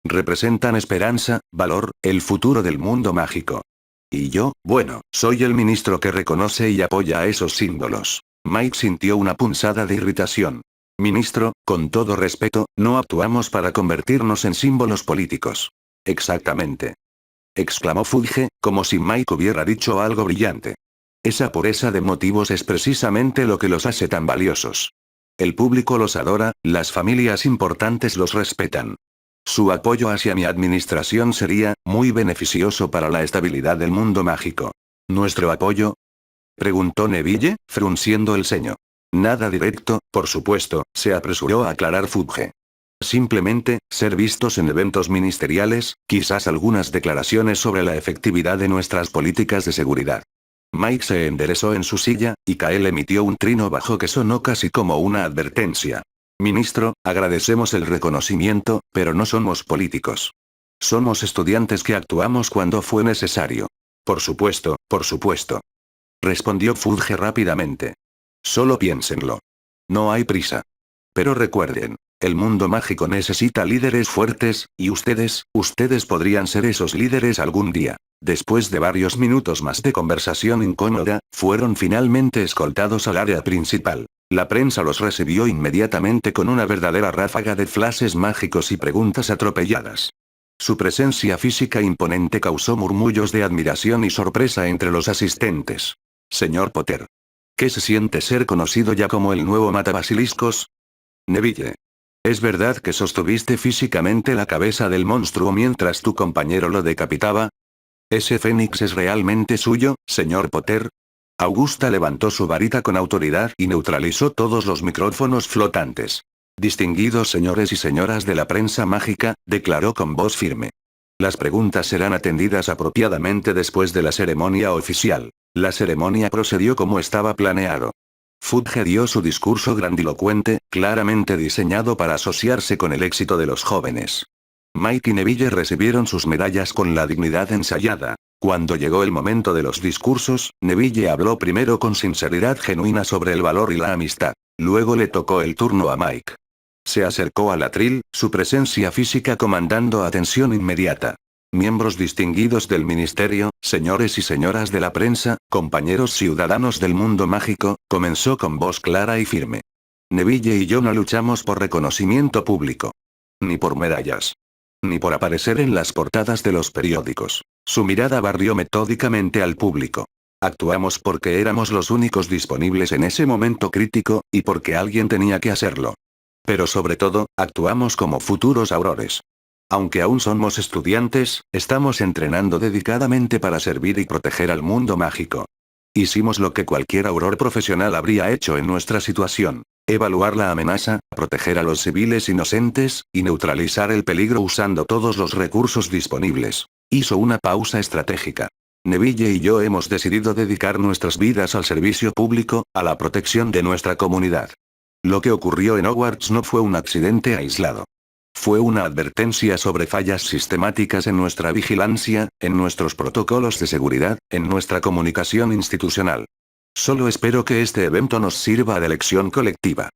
Representan esperanza, valor, el futuro del mundo mágico. Y yo, bueno, soy el ministro que reconoce y apoya a esos símbolos». Mike sintió una punzada de irritación. «Ministro, con todo respeto, no actuamos para convertirnos en símbolos políticos». «Exactamente», exclamó Fudge, como si Mike hubiera dicho algo brillante. «Esa pureza de motivos es precisamente lo que los hace tan valiosos. El público los adora, las familias importantes los respetan. Su apoyo hacia mi administración sería muy beneficioso para la estabilidad del mundo mágico». «¿Nuestro apoyo?», preguntó Neville, frunciendo el ceño. «Nada directo, por supuesto», se apresuró a aclarar Fudge. «Simplemente, ser vistos en eventos ministeriales, quizás algunas declaraciones sobre la efectividad de nuestras políticas de seguridad». Mike se enderezó en su silla, y Kael emitió un trino bajo que sonó casi como una advertencia. «Ministro, agradecemos el reconocimiento, pero no somos políticos. Somos estudiantes que actuamos cuando fue necesario». Por supuesto», respondió Fudge rápidamente. «Solo piénsenlo. No hay prisa. Pero recuerden, el mundo mágico necesita líderes fuertes, y ustedes podrían ser esos líderes algún día». Después de varios minutos más de conversación incómoda, fueron finalmente escoltados al área principal. La prensa los recibió inmediatamente con una verdadera ráfaga de flashes mágicos y preguntas atropelladas. Su presencia física imponente causó murmullos de admiración y sorpresa entre los asistentes. «Señor Potter. ¿Qué se siente ser conocido ya como el nuevo matabasiliscos?» «Neville. ¿Es verdad que sostuviste físicamente la cabeza del monstruo mientras tu compañero lo decapitaba?» ¿Ese fénix es realmente suyo, señor Potter? Augusta levantó su varita con autoridad y neutralizó todos los micrófonos flotantes. Distinguidos señores y señoras de la prensa mágica, declaró con voz firme. Las preguntas serán atendidas apropiadamente después de la ceremonia oficial. La ceremonia procedió como estaba planeado. Fudge dio su discurso grandilocuente, claramente diseñado para asociarse con el éxito de los jóvenes. Mike y Neville recibieron sus medallas con la dignidad ensayada. Cuando llegó el momento de los discursos, Neville habló primero con sinceridad genuina sobre el valor y la amistad. Luego le tocó el turno a Mike. Se acercó al atril, su presencia física comandando atención inmediata. Miembros distinguidos del ministerio, señores y señoras de la prensa, compañeros ciudadanos del mundo mágico, comenzó con voz clara y firme. Neville y yo no luchamos por reconocimiento público. Ni por medallas. Ni por aparecer en las portadas de los periódicos. Su mirada barrió metódicamente al público. Actuamos porque éramos los únicos disponibles en ese momento crítico, y porque alguien tenía que hacerlo. Pero sobre todo, actuamos como futuros aurores. Aunque aún somos estudiantes, estamos entrenando dedicadamente para servir y proteger al mundo mágico. Hicimos lo que cualquier auror profesional habría hecho en nuestra situación. Evaluar la amenaza, proteger a los civiles inocentes, y neutralizar el peligro usando todos los recursos disponibles. Hizo una pausa estratégica. Neville y yo hemos decidido dedicar nuestras vidas al servicio público, a la protección de nuestra comunidad. Lo que ocurrió en Hogwarts no fue un accidente aislado. Fue una advertencia sobre fallas sistemáticas en nuestra vigilancia, en nuestros protocolos de seguridad, en nuestra comunicación institucional. Solo espero que este evento nos sirva de lección colectiva.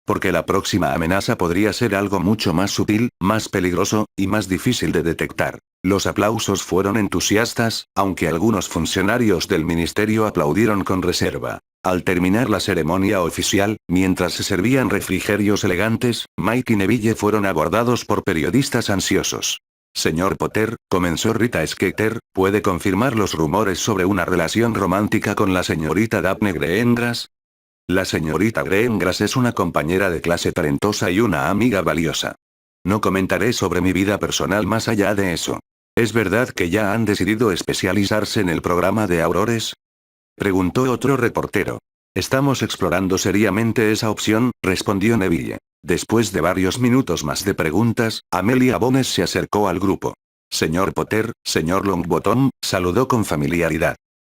Porque la próxima amenaza podría ser algo mucho más sutil, más peligroso, y más difícil de detectar. Los aplausos fueron entusiastas, aunque algunos funcionarios del ministerio aplaudieron con reserva. Al terminar la ceremonia oficial, mientras se servían refrigerios elegantes, Mike y Neville fueron abordados por periodistas ansiosos. Señor Potter, comenzó Rita Skeeter, ¿puede confirmar los rumores sobre una relación romántica con la señorita Daphne Greengrass? La señorita Greengrass es una compañera de clase talentosa y una amiga valiosa. No comentaré sobre mi vida personal más allá de eso. ¿Es verdad que ya han decidido especializarse en el programa de aurores? Preguntó otro reportero. Estamos explorando seriamente esa opción, respondió Neville. Después de varios minutos más de preguntas, Amelia Bones se acercó al grupo. Señor Potter, señor Longbottom, saludó con familiaridad.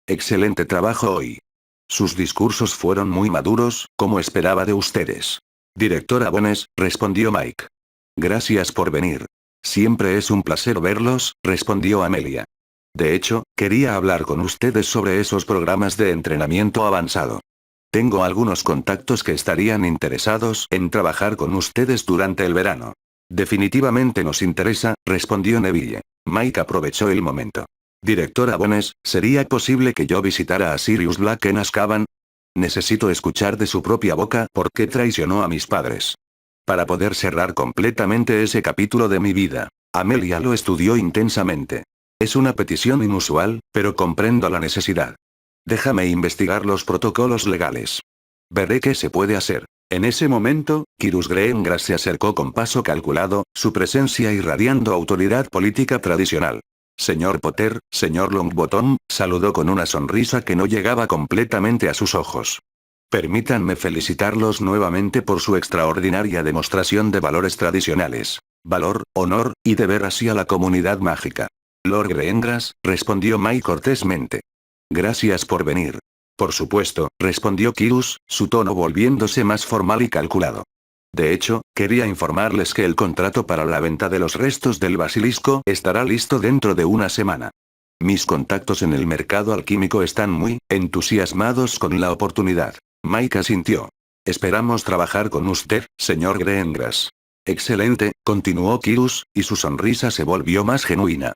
Excelente trabajo hoy. Sus discursos fueron muy maduros, como esperaba de ustedes. Directora Bones, respondió Mike. Gracias por venir. Siempre es un placer verlos, respondió Amelia. De hecho, quería hablar con ustedes sobre esos programas de entrenamiento avanzado. Tengo algunos contactos que estarían interesados en trabajar con ustedes durante el verano. Definitivamente nos interesa, respondió Neville. Mike aprovechó el momento. Directora Bones, ¿sería posible que yo visitara a Sirius Black en Azkaban? Necesito escuchar de su propia boca por qué traicionó a mis padres. Para poder cerrar completamente ese capítulo de mi vida. Amelia lo estudió intensamente. Es una petición inusual, pero comprendo la necesidad. Déjame investigar los protocolos legales. Veré qué se puede hacer. En ese momento, Kyrus Greengrass se acercó con paso calculado, su presencia irradiando autoridad política tradicional. Señor Potter, señor Longbottom, saludó con una sonrisa que no llegaba completamente a sus ojos. Permítanme felicitarlos nuevamente por su extraordinaria demostración de valores tradicionales. Valor, honor, y deber hacia la comunidad mágica. Lord Greengrass, respondió Mike cortésmente. Gracias por venir. Por supuesto, respondió Kyrus, su tono volviéndose más formal y calculado. De hecho, quería informarles que el contrato para la venta de los restos del basilisco estará listo dentro de una semana. Mis contactos en el mercado alquímico están muy entusiasmados con la oportunidad. Mike asintió. Esperamos trabajar con usted, señor Greengrass. Excelente, continuó Kyrus, y su sonrisa se volvió más genuina.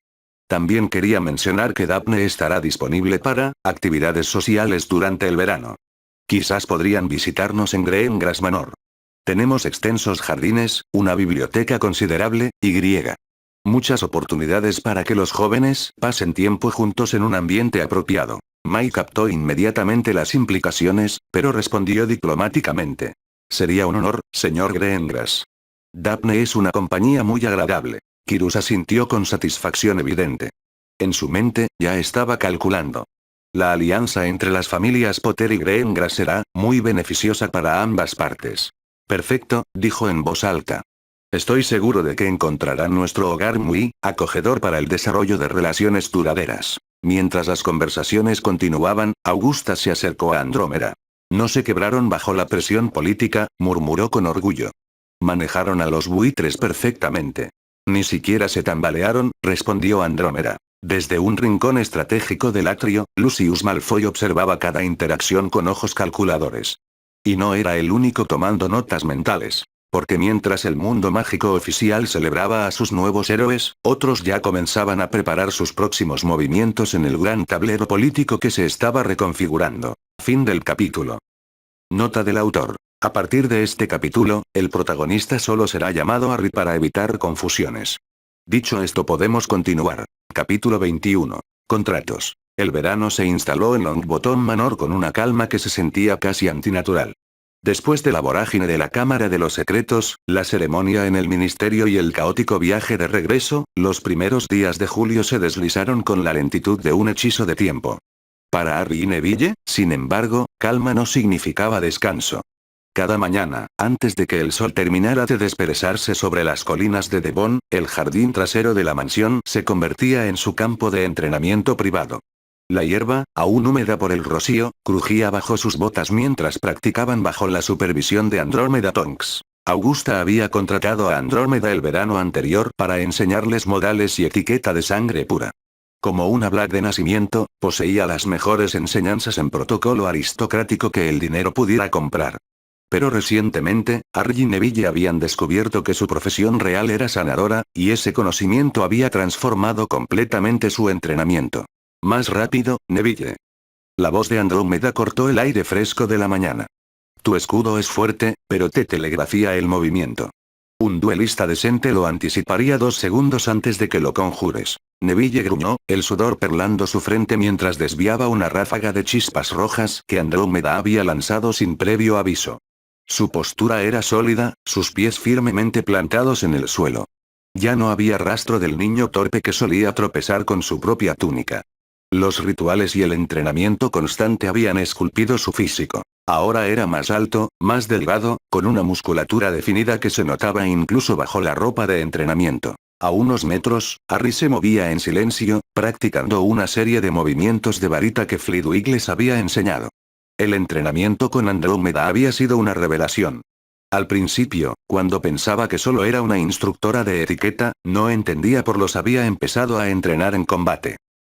También quería mencionar que Daphne estará disponible para actividades sociales durante el verano. Quizás podrían visitarnos en Greengrass Manor. Tenemos extensos jardines, una biblioteca considerable, y muchas oportunidades para que los jóvenes pasen tiempo juntos en un ambiente apropiado. Mike captó inmediatamente las implicaciones, pero respondió diplomáticamente. Sería un honor, señor Greengrass. Daphne es una compañía muy agradable. Kyrus asintió con satisfacción evidente. En su mente, ya estaba calculando. La alianza entre las familias Potter y Greengrass será muy beneficiosa para ambas partes. Perfecto, dijo en voz alta. Estoy seguro de que encontrarán nuestro hogar muy acogedor para el desarrollo de relaciones duraderas. Mientras las conversaciones continuaban, Augusta se acercó a Andrómeda. No se quebraron bajo la presión política, murmuró con orgullo. Manejaron a los buitres perfectamente. Ni siquiera se tambalearon, respondió Andrómeda. Desde un rincón estratégico del atrio, Lucius Malfoy observaba cada interacción con ojos calculadores. Y no era el único tomando notas mentales. Porque mientras el mundo mágico oficial celebraba a sus nuevos héroes, otros ya comenzaban a preparar sus próximos movimientos en el gran tablero político que se estaba reconfigurando. Fin del capítulo. Nota del autor. A partir de este capítulo, el protagonista solo será llamado Harry para evitar confusiones. Dicho esto, podemos continuar. Capítulo 21. Contratos. El verano se instaló en Longbottom Manor con una calma que se sentía casi antinatural. Después de la vorágine de la Cámara de los Secretos, la ceremonia en el ministerio y el caótico viaje de regreso, los primeros días de julio se deslizaron con la lentitud de un hechizo de tiempo. Para Harry y Neville, sin embargo, calma no significaba descanso. Cada mañana, antes de que el sol terminara de desperezarse sobre las colinas de Devon, el jardín trasero de la mansión se convertía en su campo de entrenamiento privado. La hierba, aún húmeda por el rocío, crujía bajo sus botas mientras practicaban bajo la supervisión de Andrómeda Tonks. Augusta había contratado a Andrómeda el verano anterior para enseñarles modales y etiqueta de sangre pura. Como una Black de nacimiento, poseía las mejores enseñanzas en protocolo aristocrático que el dinero pudiera comprar. Pero recientemente, Harry y Neville habían descubierto que su profesión real era sanadora, y ese conocimiento había transformado completamente su entrenamiento. Más rápido, Neville. La voz de Andrómeda cortó el aire fresco de la mañana. Tu escudo es fuerte, pero te telegrafía el movimiento. Un duelista decente lo anticiparía 2 segundos antes de que lo conjures. Neville gruñó, el sudor perlando su frente mientras desviaba una ráfaga de chispas rojas que Andrómeda había lanzado sin previo aviso. Su postura era sólida, sus pies firmemente plantados en el suelo. Ya no había rastro del niño torpe que solía tropezar con su propia túnica. Los rituales y el entrenamiento constante habían esculpido su físico. Ahora era más alto, más delgado, con una musculatura definida que se notaba incluso bajo la ropa de entrenamiento. A unos metros, Harry se movía en silencio, practicando una serie de movimientos de varita que Flitwick les había enseñado. El entrenamiento con Andrómeda había sido una revelación. Al principio, cuando pensaba que solo era una instructora de etiqueta, no entendía por los había empezado a entrenar en combate.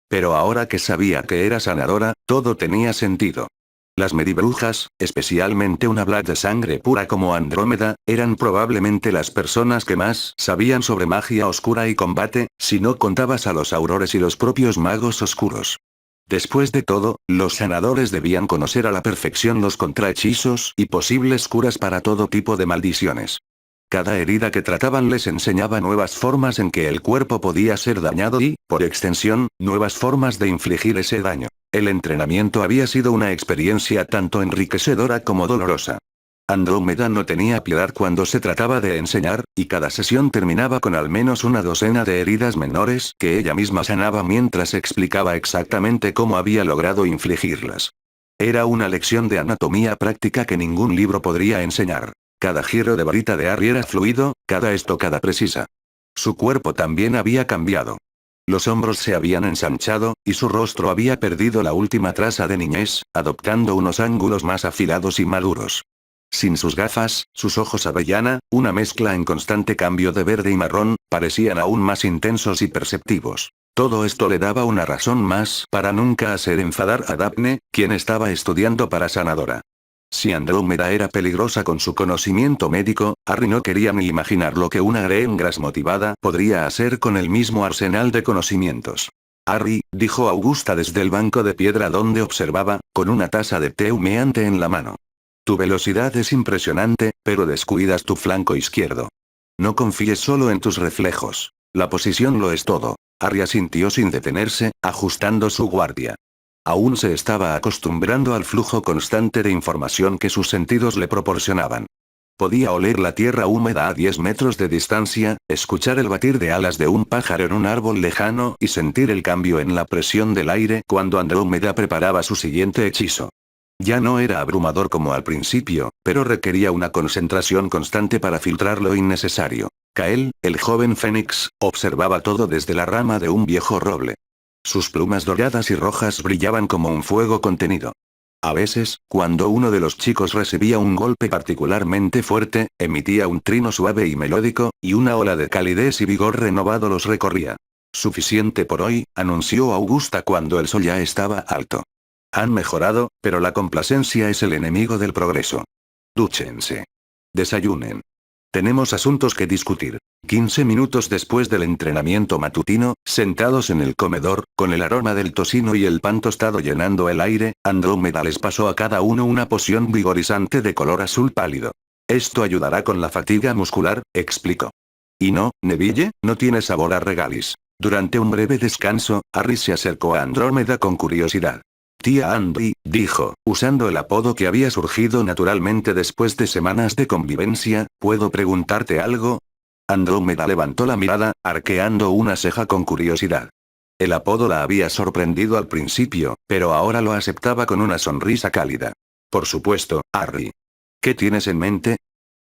Pero ahora que sabía que era sanadora, todo tenía sentido. Las medibrujas, especialmente una Black de sangre pura como Andrómeda, eran probablemente las personas que más sabían sobre magia oscura y combate, si no contabas a los aurores y los propios magos oscuros. Después de todo, los sanadores debían conocer a la perfección los contrahechizos y posibles curas para todo tipo de maldiciones. Cada herida que trataban les enseñaba nuevas formas en que el cuerpo podía ser dañado y, por extensión, nuevas formas de infligir ese daño. El entrenamiento había sido una experiencia tanto enriquecedora como dolorosa. Andrómeda no tenía piedad cuando se trataba de enseñar, y cada sesión terminaba con al menos una docena de heridas menores que ella misma sanaba mientras explicaba exactamente cómo había logrado infligirlas. Era una lección de anatomía práctica que ningún libro podría enseñar. Cada giro de varita de Harry era fluido, cada estocada precisa. Su cuerpo también había cambiado. Los hombros se habían ensanchado, y su rostro había perdido la última traza de niñez, adoptando unos ángulos más afilados y maduros. Sin sus gafas, sus ojos avellana, una mezcla en constante cambio de verde y marrón, parecían aún más intensos y perceptivos. Todo esto le daba una razón más para nunca hacer enfadar a Daphne, quien estaba estudiando para sanadora. Si Andrómeda era peligrosa con su conocimiento médico, Harry no quería ni imaginar lo que una Greengrass motivada podría hacer con el mismo arsenal de conocimientos. Harry, dijo Augusta desde el banco de piedra donde observaba, con una taza de té humeante en la mano. Tu velocidad es impresionante, pero descuidas tu flanco izquierdo. No confíes solo en tus reflejos. La posición lo es todo. Harry asintió sin detenerse, ajustando su guardia. Aún se estaba acostumbrando al flujo constante de información que sus sentidos le proporcionaban. Podía oler la tierra húmeda a 10 metros de distancia, escuchar el batir de alas de un pájaro en un árbol lejano y sentir el cambio en la presión del aire cuando Andrómeda preparaba su siguiente hechizo. Ya no era abrumador como al principio, pero requería una concentración constante para filtrar lo innecesario. Kael, el joven fénix, observaba todo desde la rama de un viejo roble. Sus plumas doradas y rojas brillaban como un fuego contenido. A veces, cuando uno de los chicos recibía un golpe particularmente fuerte, emitía un trino suave y melódico, y una ola de calidez y vigor renovado los recorría. Suficiente por hoy, anunció Augusta cuando el sol ya estaba alto. Han mejorado, pero la complacencia es el enemigo del progreso. Dúchense. Desayunen. Tenemos asuntos que discutir. 15 minutos después del entrenamiento matutino, sentados en el comedor, con el aroma del tocino y el pan tostado llenando el aire, Andrómeda les pasó a cada uno una poción vigorizante de color azul pálido. Esto ayudará con la fatiga muscular, explicó. Y no, Neville, no tiene sabor a regalis. Durante un breve descanso, Harry se acercó a Andrómeda con curiosidad. Tía Andy, dijo, usando el apodo que había surgido naturalmente después de semanas de convivencia, ¿puedo preguntarte algo? Andrómeda levantó la mirada, arqueando una ceja con curiosidad. El apodo la había sorprendido al principio, pero ahora lo aceptaba con una sonrisa cálida. Por supuesto, Harry. ¿Qué tienes en mente?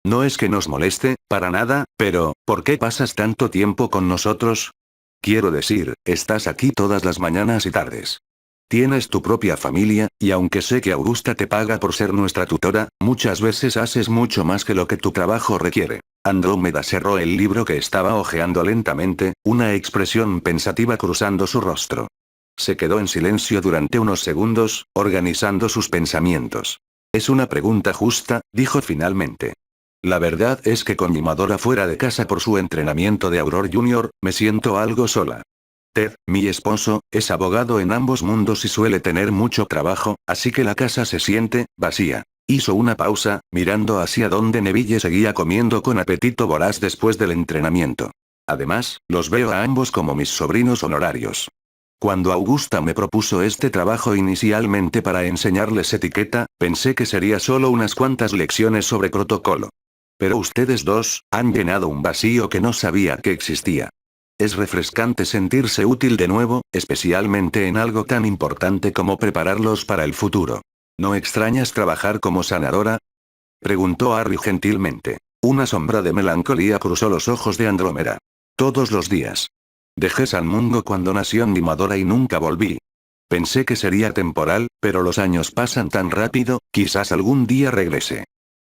No es que nos moleste, para nada, pero, ¿por qué pasas tanto tiempo con nosotros? Quiero decir, estás aquí todas las mañanas y tardes. Tienes tu propia familia, y aunque sé que Augusta te paga por ser nuestra tutora, muchas veces haces mucho más que lo que tu trabajo requiere. Andrómeda cerró el libro que estaba hojeando lentamente, una expresión pensativa cruzando su rostro. Se quedó en silencio durante unos segundos, organizando sus pensamientos. Es una pregunta justa, dijo finalmente. La verdad es que con mi Madora fuera de casa por su entrenamiento de Auror Jr., me siento algo sola. Ted, mi esposo, es abogado en ambos mundos y suele tener mucho trabajo, así que la casa se siente vacía. Hizo una pausa, mirando hacia donde Neville seguía comiendo con apetito voraz después del entrenamiento. Además, los veo a ambos como mis sobrinos honorarios. Cuando Augusta me propuso este trabajo inicialmente para enseñarles etiqueta, pensé que sería solo unas cuantas lecciones sobre protocolo. Pero ustedes dos, han llenado un vacío que no sabía que existía. Es refrescante sentirse útil de nuevo, especialmente en algo tan importante como prepararlos para el futuro. ¿No extrañas trabajar como sanadora? Preguntó Harry gentilmente. Una sombra de melancolía cruzó los ojos de Andrómeda. Todos los días. Dejé San Mungo cuando nació mi Madora y nunca volví. Pensé que sería temporal, pero los años pasan tan rápido, quizás algún día regrese.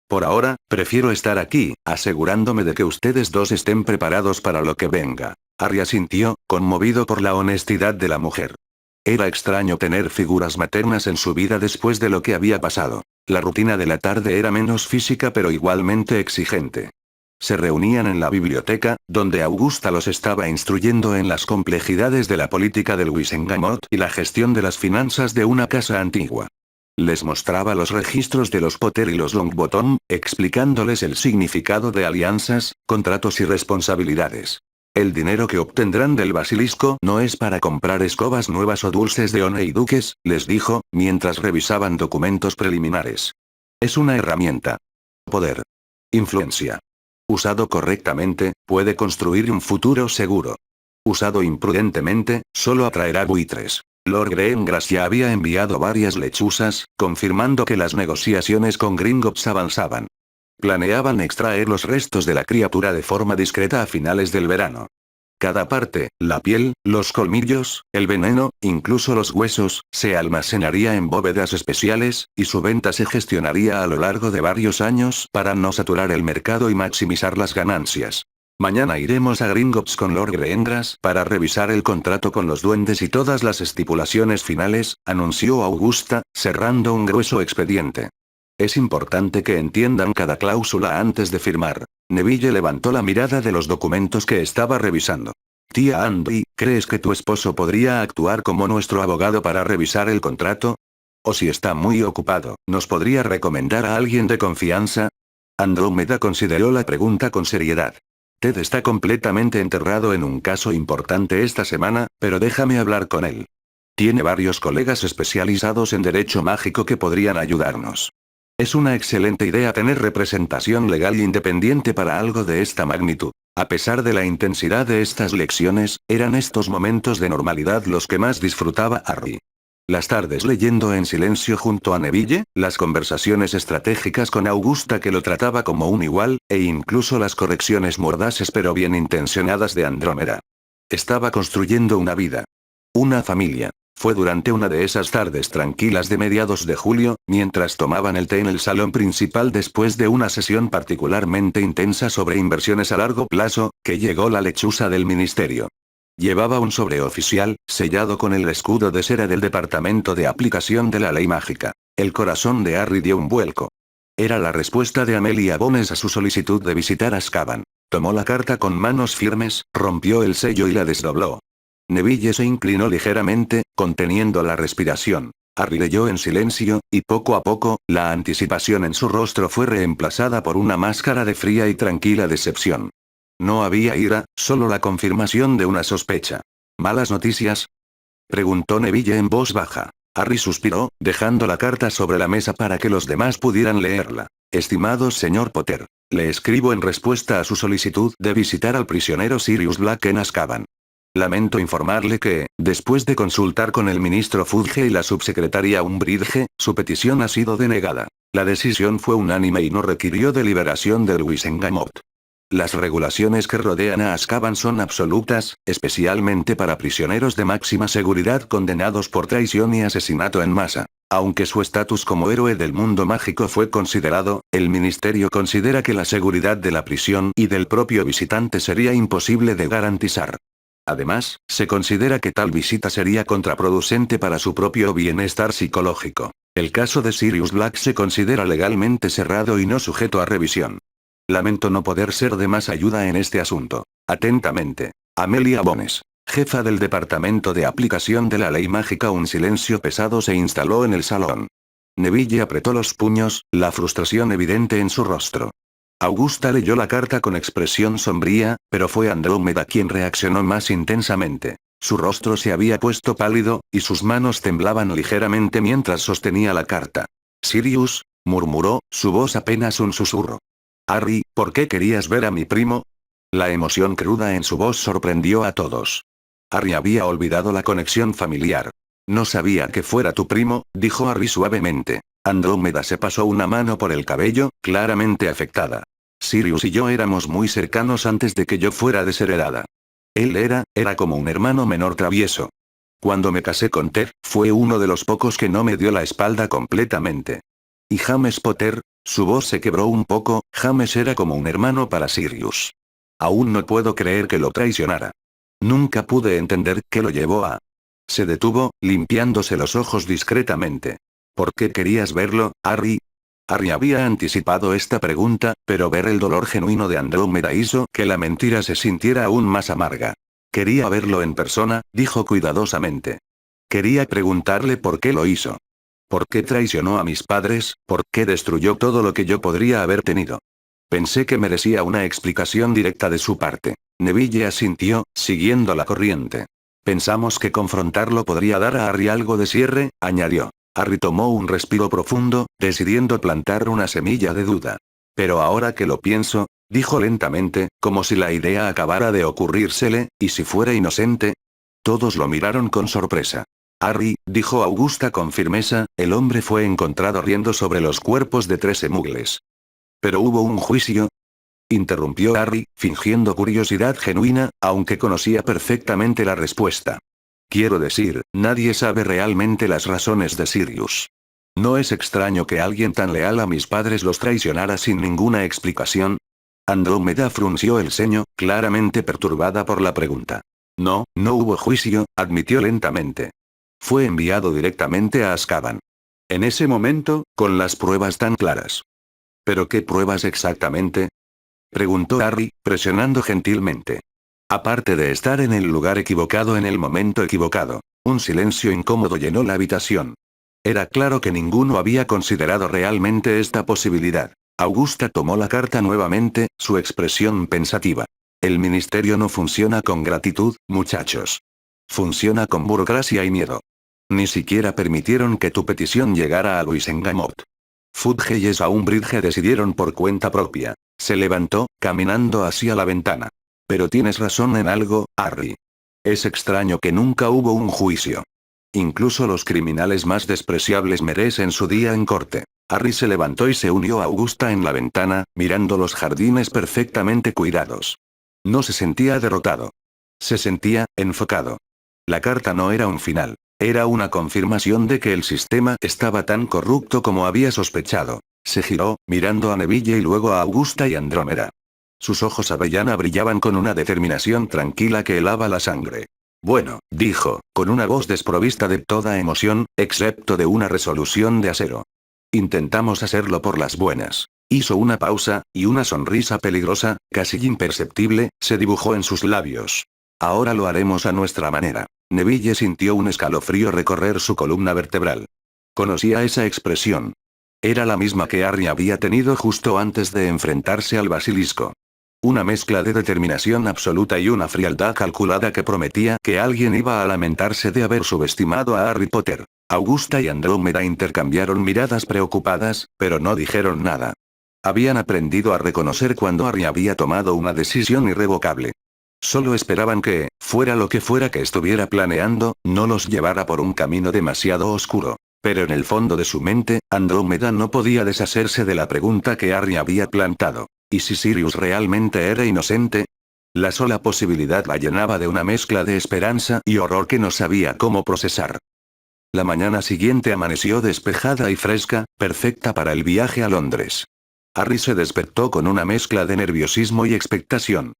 Por ahora, prefiero estar aquí, asegurándome de que ustedes dos estén preparados para lo que venga. Harry asintió, conmovido por la honestidad de la mujer. Era extraño tener figuras maternas en su vida después de lo que había pasado. La rutina de la tarde era menos física pero igualmente exigente. Se reunían en la biblioteca, donde Augusta los estaba instruyendo en las complejidades de la política del Wisengamot y la gestión de las finanzas de una casa antigua. Les mostraba los registros de los Potter y los Longbottom, explicándoles el significado de alianzas, contratos y responsabilidades. El dinero que obtendrán del basilisco no es para comprar escobas nuevas o dulces de Honeyduques, les dijo, mientras revisaban documentos preliminares. Es una herramienta. Poder. Influencia. Usado correctamente, puede construir un futuro seguro. Usado imprudentemente, solo atraerá buitres. Lord Greengrass ya había enviado varias lechuzas, confirmando que las negociaciones con Gringotts avanzaban. Planeaban extraer los restos de la criatura de forma discreta a finales del verano. Cada parte, la piel, los colmillos, el veneno, incluso los huesos, se almacenaría en bóvedas especiales, y su venta se gestionaría a lo largo de varios años para no saturar el mercado y maximizar las ganancias. Mañana iremos a Gringotts con Lord Greengrass para revisar el contrato con los duendes y todas las estipulaciones finales, anunció Augusta, cerrando un grueso expediente. Es importante que entiendan cada cláusula antes de firmar. Neville levantó la mirada de los documentos que estaba revisando. Tía Andy, ¿crees que tu esposo podría actuar como nuestro abogado para revisar el contrato? O si está muy ocupado, ¿nos podría recomendar a alguien de confianza? Andrómeda consideró la pregunta con seriedad. Ted está completamente enterrado en un caso importante esta semana, pero déjame hablar con él. Tiene varios colegas especializados en derecho mágico que podrían ayudarnos. Es una excelente idea tener representación legal independiente para algo de esta magnitud. A pesar de la intensidad de estas lecciones, eran estos momentos de normalidad los que más disfrutaba Harry. Las tardes leyendo en silencio junto a Neville, las conversaciones estratégicas con Augusta que lo trataba como un igual, e incluso las correcciones mordaces pero bien intencionadas de Andrómeda. Estaba construyendo una vida. Una familia. Fue durante una de esas tardes tranquilas de mediados de julio, mientras tomaban el té en el salón principal después de una sesión particularmente intensa sobre inversiones a largo plazo, que llegó la lechuza del ministerio. Llevaba un sobre oficial, sellado con el escudo de cera del Departamento de Aplicación de la Ley Mágica. El corazón de Harry dio un vuelco. Era la respuesta de Amelia Bones a su solicitud de visitar Azkaban. Tomó la carta con manos firmes, rompió el sello y la desdobló. Neville se inclinó ligeramente, conteniendo la respiración. Harry leyó en silencio, y poco a poco, la anticipación en su rostro fue reemplazada por una máscara de fría y tranquila decepción. No había ira, solo la confirmación de una sospecha. ¿Malas noticias?, preguntó Neville en voz baja. Harry suspiró, dejando la carta sobre la mesa para que los demás pudieran leerla. Estimado señor Potter, le escribo en respuesta a su solicitud de visitar al prisionero Sirius Black en Azkaban. Lamento informarle que, después de consultar con el ministro Fudge y la subsecretaria Umbridge, su petición ha sido denegada. La decisión fue unánime y no requirió deliberación del Wisengamot. Las regulaciones que rodean a Azkaban son absolutas, especialmente para prisioneros de máxima seguridad condenados por traición y asesinato en masa. Aunque su estatus como héroe del mundo mágico fue considerado, el ministerio considera que la seguridad de la prisión y del propio visitante sería imposible de garantizar. Además, se considera que tal visita sería contraproducente para su propio bienestar psicológico. El caso de Sirius Black se considera legalmente cerrado y no sujeto a revisión. Lamento no poder ser de más ayuda en este asunto. Atentamente, Amelia Bones, jefa del Departamento de Aplicación de la Ley Mágica. Un silencio pesado se instaló en el salón. Neville apretó los puños, la frustración evidente en su rostro. Augusta leyó la carta con expresión sombría, pero fue Andrómeda quien reaccionó más intensamente. Su rostro se había puesto pálido, y sus manos temblaban ligeramente mientras sostenía la carta. Sirius, murmuró, su voz apenas un susurro. Harry, ¿por qué querías ver a mi primo? La emoción cruda en su voz sorprendió a todos. Harry había olvidado la conexión familiar. No sabía que fuera tu primo, dijo Harry suavemente. Andrómeda se pasó una mano por el cabello, claramente afectada. Sirius y yo éramos muy cercanos antes de que yo fuera desheredada. Él era como un hermano menor travieso. Cuando me casé con Ted, fue uno de los pocos que no me dio la espalda completamente. Y James Potter, su voz se quebró un poco, James era como un hermano para Sirius. Aún no puedo creer que lo traicionara. Nunca pude entender qué lo llevó a... Se detuvo, limpiándose los ojos discretamente. ¿Por qué querías verlo, Harry? Harry había anticipado esta pregunta, pero ver el dolor genuino de Andrómeda hizo que la mentira se sintiera aún más amarga. Quería verlo en persona, dijo cuidadosamente. Quería preguntarle por qué lo hizo. ¿Por qué traicionó a mis padres? ¿Por qué destruyó todo lo que yo podría haber tenido? Pensé que merecía una explicación directa de su parte. Neville asintió, siguiendo la corriente. Pensamos que confrontarlo podría dar a Harry algo de cierre, añadió. Harry tomó un respiro profundo, decidiendo plantar una semilla de duda. Pero ahora que lo pienso, dijo lentamente, como si la idea acabara de ocurrírsele, ¿y si fuera inocente? Todos lo miraron con sorpresa. Harry, dijo Augusta con firmeza, el hombre fue encontrado riendo sobre los cuerpos de 13 muggles. ¿Pero hubo un juicio? Interrumpió Harry, fingiendo curiosidad genuina, aunque conocía perfectamente la respuesta. Quiero decir, nadie sabe realmente las razones de Sirius. ¿No es extraño que alguien tan leal a mis padres los traicionara sin ninguna explicación? Andrómeda frunció el ceño, claramente perturbada por la pregunta. No hubo juicio, admitió lentamente. Fue enviado directamente a Azkaban. En ese momento, con las pruebas tan claras. ¿Pero qué pruebas exactamente?, preguntó Harry, presionando gentilmente. Aparte de estar en el lugar equivocado en el momento equivocado, un silencio incómodo llenó la habitación. Era claro que ninguno había considerado realmente esta posibilidad. Augusta tomó la carta nuevamente, su expresión pensativa. El ministerio no funciona con gratitud, muchachos. Funciona con burocracia y miedo. Ni siquiera permitieron que tu petición llegara a Wisengamot. Fudge y Saumbridge decidieron por cuenta propia. Se levantó, caminando hacia la ventana. Pero tienes razón en algo, Harry. Es extraño que nunca hubo un juicio. Incluso los criminales más despreciables merecen su día en corte. Harry se levantó y se unió a Augusta en la ventana, mirando los jardines perfectamente cuidados. No se sentía derrotado. Se sentía enfocado. La carta no era un final. Era una confirmación de que el sistema estaba tan corrupto como había sospechado. Se giró, mirando a Neville y luego a Augusta y Andrómeda. Sus ojos avellana brillaban con una determinación tranquila que helaba la sangre. Bueno, dijo, con una voz desprovista de toda emoción, excepto de una resolución de acero. Intentamos hacerlo por las buenas. Hizo una pausa, y una sonrisa peligrosa, casi imperceptible, se dibujó en sus labios. Ahora lo haremos a nuestra manera. Neville sintió un escalofrío recorrer su columna vertebral. Conocía esa expresión. Era la misma que Harry había tenido justo antes de enfrentarse al basilisco. Una mezcla de determinación absoluta y una frialdad calculada que prometía que alguien iba a lamentarse de haber subestimado a Harry Potter. Augusta y Andrómeda intercambiaron miradas preocupadas, pero no dijeron nada. Habían aprendido a reconocer cuando Harry había tomado una decisión irrevocable. Solo esperaban que, fuera lo que fuera que estuviera planeando, no los llevara por un camino demasiado oscuro. Pero en el fondo de su mente, Andrómeda no podía deshacerse de la pregunta que Harry había plantado. ¿Y si Sirius realmente era inocente? La sola posibilidad la llenaba de una mezcla de esperanza y horror que no sabía cómo procesar. La mañana siguiente amaneció despejada y fresca, perfecta para el viaje a Londres. Harry se despertó con una mezcla de nerviosismo y expectación.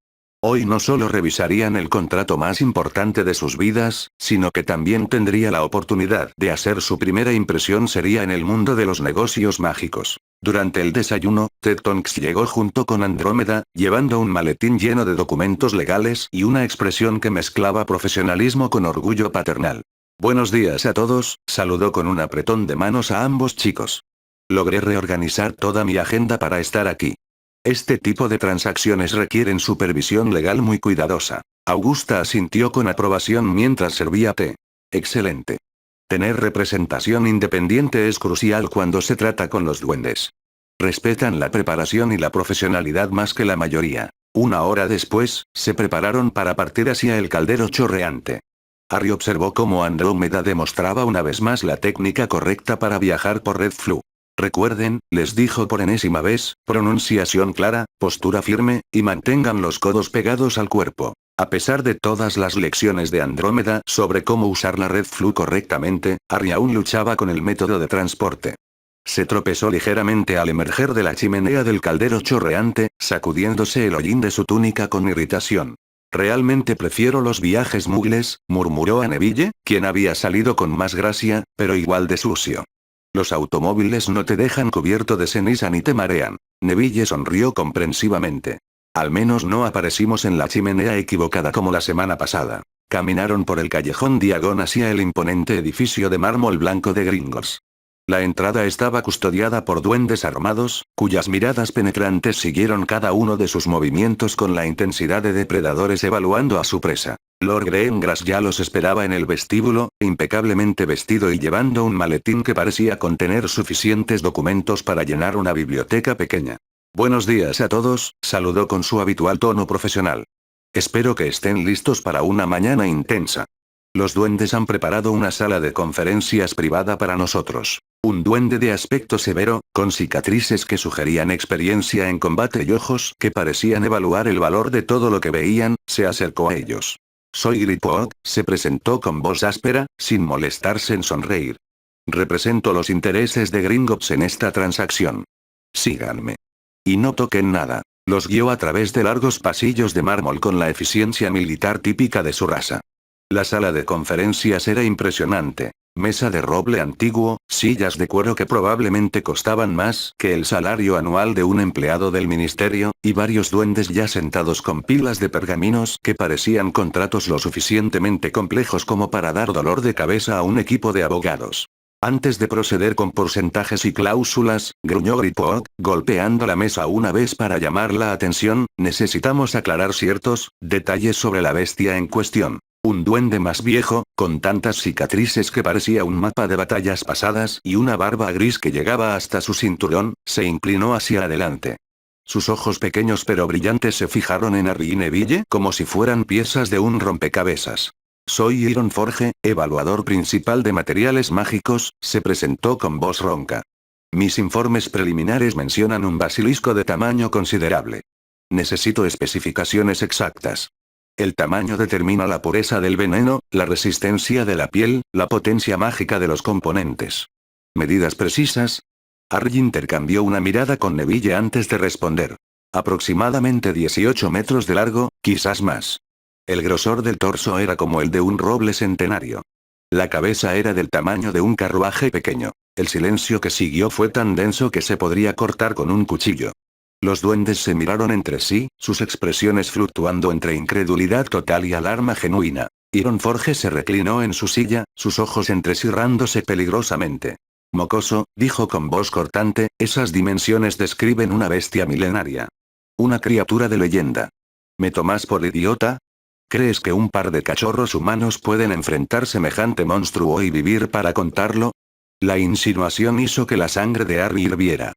Hoy no solo revisarían el contrato más importante de sus vidas, sino que también tendría la oportunidad de hacer su primera impresión sería en el mundo de los negocios mágicos. Durante el desayuno, Ted Tonks llegó junto con Andrómeda, llevando un maletín lleno de documentos legales y una expresión que mezclaba profesionalismo con orgullo paternal. Buenos días a todos, saludó con un apretón de manos a ambos chicos. Logré reorganizar toda mi agenda para estar aquí. Este tipo de transacciones requieren supervisión legal muy cuidadosa. Augusta asintió con aprobación mientras servía té. Excelente. Tener representación independiente es crucial cuando se trata con los duendes. Respetan la preparación y la profesionalidad más que la mayoría. Una hora después, se prepararon para partir hacia el caldero chorreante. Harry observó cómo Andrómeda demostraba una vez más la técnica correcta para viajar por Red Flue. Recuerden, les dijo por enésima vez, pronunciación clara, postura firme, y mantengan los codos pegados al cuerpo. A pesar de todas las lecciones de Andrómeda sobre cómo usar la Red Flue correctamente, Harry aún luchaba con el método de transporte. Se tropezó ligeramente al emerger de la chimenea del caldero chorreante, sacudiéndose el hollín de su túnica con irritación. Realmente prefiero los viajes muggles, murmuró a Neville, quien había salido con más gracia, pero igual de sucio. Los automóviles no te dejan cubierto de ceniza ni te marean. Neville sonrió comprensivamente. Al menos no aparecimos en la chimenea equivocada como la semana pasada. Caminaron por el callejón diagonal hacia el imponente edificio de mármol blanco de Gringotts. La entrada estaba custodiada por duendes armados, cuyas miradas penetrantes siguieron cada uno de sus movimientos con la intensidad de depredadores evaluando a su presa. Lord Greengrass ya los esperaba en el vestíbulo, impecablemente vestido y llevando un maletín que parecía contener suficientes documentos para llenar una biblioteca pequeña. Buenos días a todos, saludó con su habitual tono profesional. Espero que estén listos para una mañana intensa. Los duendes han preparado una sala de conferencias privada para nosotros. Un duende de aspecto severo, con cicatrices que sugerían experiencia en combate y ojos que parecían evaluar el valor de todo lo que veían, se acercó a ellos. Soy Griphook, se presentó con voz áspera, sin molestarse en sonreír. Represento los intereses de Gringotts en esta transacción. Síganme. Y no toquen nada. Los guió a través de largos pasillos de mármol con la eficiencia militar típica de su raza. La sala de conferencias era impresionante. Mesa de roble antiguo, sillas de cuero que probablemente costaban más que el salario anual de un empleado del ministerio, y varios duendes ya sentados con pilas de pergaminos que parecían contratos lo suficientemente complejos como para dar dolor de cabeza a un equipo de abogados. Antes de proceder con porcentajes y cláusulas, gruñó Griphook, golpeando la mesa una vez para llamar la atención, necesitamos aclarar ciertos detalles sobre la bestia en cuestión. Un duende más viejo, con tantas cicatrices que parecía un mapa de batallas pasadas y una barba gris que llegaba hasta su cinturón, se inclinó hacia adelante. Sus ojos pequeños pero brillantes se fijaron en Harry y Neville como si fueran piezas de un rompecabezas. Soy Iron Forge, evaluador principal de materiales mágicos, se presentó con voz ronca. Mis informes preliminares mencionan un basilisco de tamaño considerable. Necesito especificaciones exactas. El tamaño determina la pureza del veneno, la resistencia de la piel, la potencia mágica de los componentes. ¿Medidas precisas? Harry intercambió una mirada con Neville antes de responder. Aproximadamente 18 metros de largo, quizás más. El grosor del torso era como el de un roble centenario. La cabeza era del tamaño de un carruaje pequeño. El silencio que siguió fue tan denso que se podría cortar con un cuchillo. Los duendes se miraron entre sí, sus expresiones fluctuando entre incredulidad total y alarma genuina. Iron Forge se reclinó en su silla, sus ojos entrecerrándose peligrosamente. Mocoso, dijo con voz cortante, esas dimensiones describen una bestia milenaria. Una criatura de leyenda. ¿Me tomas por idiota? ¿Crees que un par de cachorros humanos pueden enfrentar semejante monstruo y vivir para contarlo? La insinuación hizo que la sangre de Harry hirviera.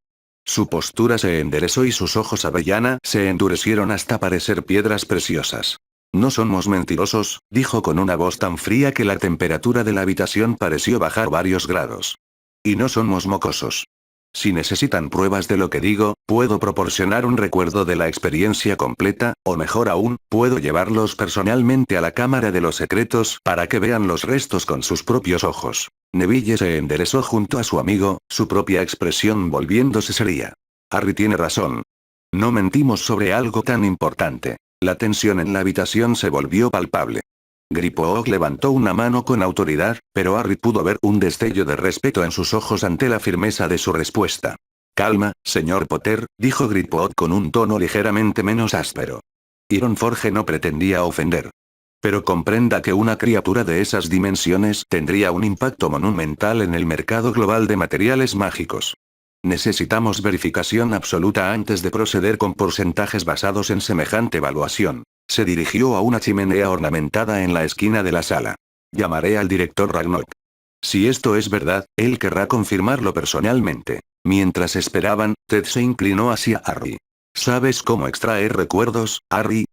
Su postura se enderezó y sus ojos avellana se endurecieron hasta parecer piedras preciosas. No somos mentirosos, dijo con una voz tan fría que la temperatura de la habitación pareció bajar varios grados. Y no somos mocosos. Si necesitan pruebas de lo que digo, puedo proporcionar un recuerdo de la experiencia completa, o mejor aún, puedo llevarlos personalmente a la Cámara de los Secretos para que vean los restos con sus propios ojos. Neville se enderezó junto a su amigo, su propia expresión volviéndose seria. Harry tiene razón. No mentimos sobre algo tan importante. La tensión en la habitación se volvió palpable. Gryffindor levantó una mano con autoridad, pero Harry pudo ver un destello de respeto en sus ojos ante la firmeza de su respuesta. Calma, señor Potter, dijo Gryffindor con un tono ligeramente menos áspero. Iron Forge no pretendía ofender. Pero comprenda que una criatura de esas dimensiones tendría un impacto monumental en el mercado global de materiales mágicos. Necesitamos verificación absoluta antes de proceder con porcentajes basados en semejante evaluación. Se dirigió a una chimenea ornamentada en la esquina de la sala. Llamaré al director Ragnarok. Si esto es verdad, él querrá confirmarlo personalmente. Mientras esperaban, Ted se inclinó hacia Harry. ¿Sabes cómo extraer recuerdos, Harry?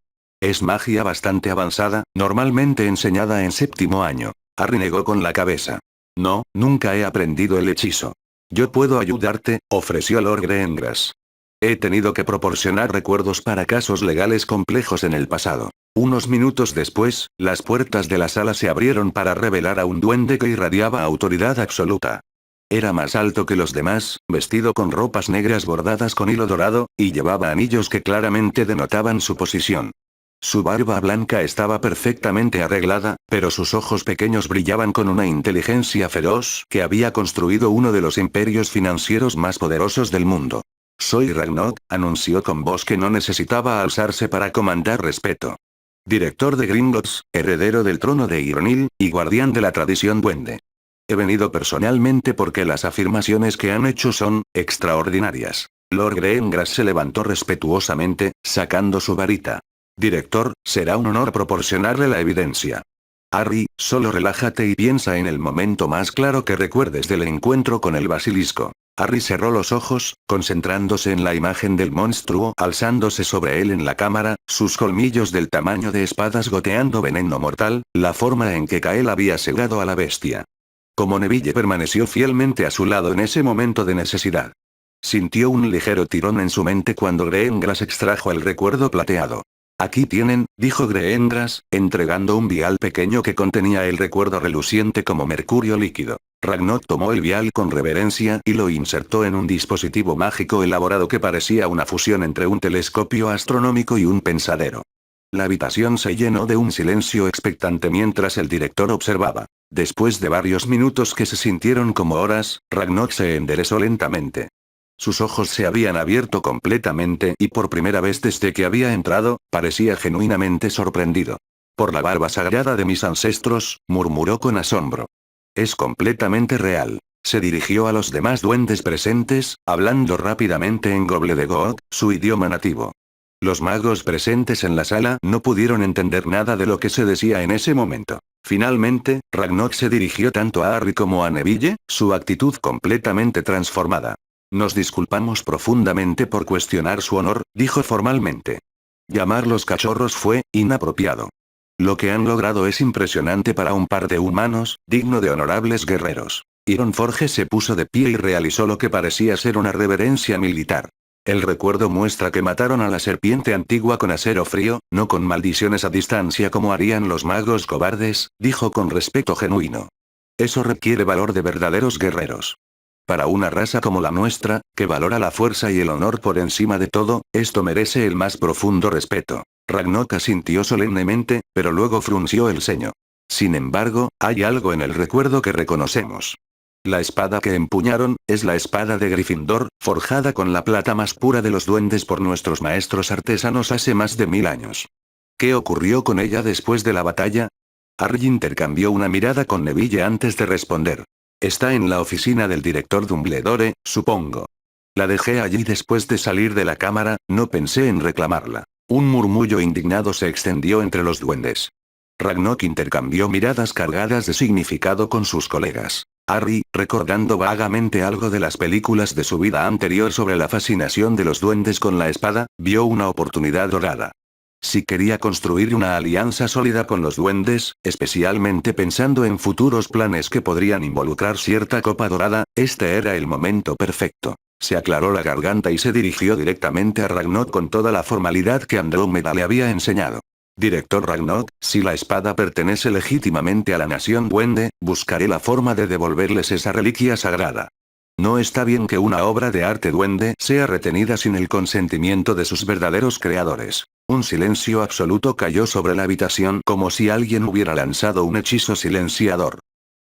Es magia bastante avanzada, normalmente enseñada en séptimo año. Harry negó con la cabeza. No, nunca he aprendido el hechizo. Yo puedo ayudarte, ofreció Lord Greengrass. He tenido que proporcionar recuerdos para casos legales complejos en el pasado. Unos minutos después, las puertas de la sala se abrieron para revelar a un duende que irradiaba autoridad absoluta. Era más alto que los demás, vestido con ropas negras bordadas con hilo dorado, y llevaba anillos que claramente denotaban su posición. Su barba blanca estaba perfectamente arreglada, pero sus ojos pequeños brillaban con una inteligencia feroz que había construido uno de los imperios financieros más poderosos del mundo. Soy Ragnarok, anunció con voz que no necesitaba alzarse para comandar respeto. Director de Gringotts, heredero del trono de Ironil, y guardián de la tradición duende. He venido personalmente porque las afirmaciones que han hecho son extraordinarias. Lord Greengrass se levantó respetuosamente, sacando su varita. Director, será un honor proporcionarle la evidencia. Harry, solo relájate y piensa en el momento más claro que recuerdes del encuentro con el basilisco. Harry cerró los ojos, concentrándose en la imagen del monstruo alzándose sobre él en la cámara, sus colmillos del tamaño de espadas goteando veneno mortal, la forma en que Kael había cegado a la bestia. Como Neville permaneció fielmente a su lado en ese momento de necesidad. Sintió un ligero tirón en su mente cuando Greengrass extrajo el recuerdo plateado. Aquí tienen, dijo Greengrass, entregando un vial pequeño que contenía el recuerdo reluciente como mercurio líquido. Ragnarok tomó el vial con reverencia y lo insertó en un dispositivo mágico elaborado que parecía una fusión entre un telescopio astronómico y un pensadero. La habitación se llenó de un silencio expectante mientras el director observaba. Después de varios minutos que se sintieron como horas, Ragnarok se enderezó lentamente. Sus ojos se habían abierto completamente y por primera vez desde que había entrado, parecía genuinamente sorprendido. Por la barba sagrada de mis ancestros, murmuró con asombro. Es completamente real. Se dirigió a los demás duendes presentes, hablando rápidamente en Gobbledegook, su idioma nativo. Los magos presentes en la sala no pudieron entender nada de lo que se decía en ese momento. Finalmente, Ragnarok se dirigió tanto a Harry como a Neville, su actitud completamente transformada. Nos disculpamos profundamente por cuestionar su honor, dijo formalmente. Llamarlos cachorros fue inapropiado. Lo que han logrado es impresionante para un par de humanos, digno de honorables guerreros. Ironforge se puso de pie y realizó lo que parecía ser una reverencia militar. El recuerdo muestra que mataron a la serpiente antigua con acero frío, no con maldiciones a distancia como harían los magos cobardes, dijo con respeto genuino. Eso requiere valor de verdaderos guerreros. Para una raza como la nuestra, que valora la fuerza y el honor por encima de todo, esto merece el más profundo respeto. Ragnarok asintió solemnemente, pero luego frunció el ceño. Sin embargo, hay algo en el recuerdo que reconocemos. La espada que empuñaron, es la espada de Gryffindor, forjada con la plata más pura de los duendes por nuestros maestros artesanos hace más de 1000 años. ¿Qué ocurrió con ella después de la batalla? Harry intercambió una mirada con Neville antes de responder. Está en la oficina del director Dumbledore, supongo. La dejé allí después de salir de la cámara, no pensé en reclamarla. Un murmullo indignado se extendió entre los duendes. Ragnarok intercambió miradas cargadas de significado con sus colegas. Harry, recordando vagamente algo de las películas de su vida anterior sobre la fascinación de los duendes con la espada, vio una oportunidad dorada. Si quería construir una alianza sólida con los duendes, especialmente pensando en futuros planes que podrían involucrar cierta copa dorada, este era el momento perfecto. Se aclaró la garganta y se dirigió directamente a Ragnarok con toda la formalidad que Andrómeda le había enseñado. Director Ragnarok, si la espada pertenece legítimamente a la nación duende, buscaré la forma de devolverles esa reliquia sagrada. No está bien que una obra de arte duende sea retenida sin el consentimiento de sus verdaderos creadores. Un silencio absoluto cayó sobre la habitación como si alguien hubiera lanzado un hechizo silenciador.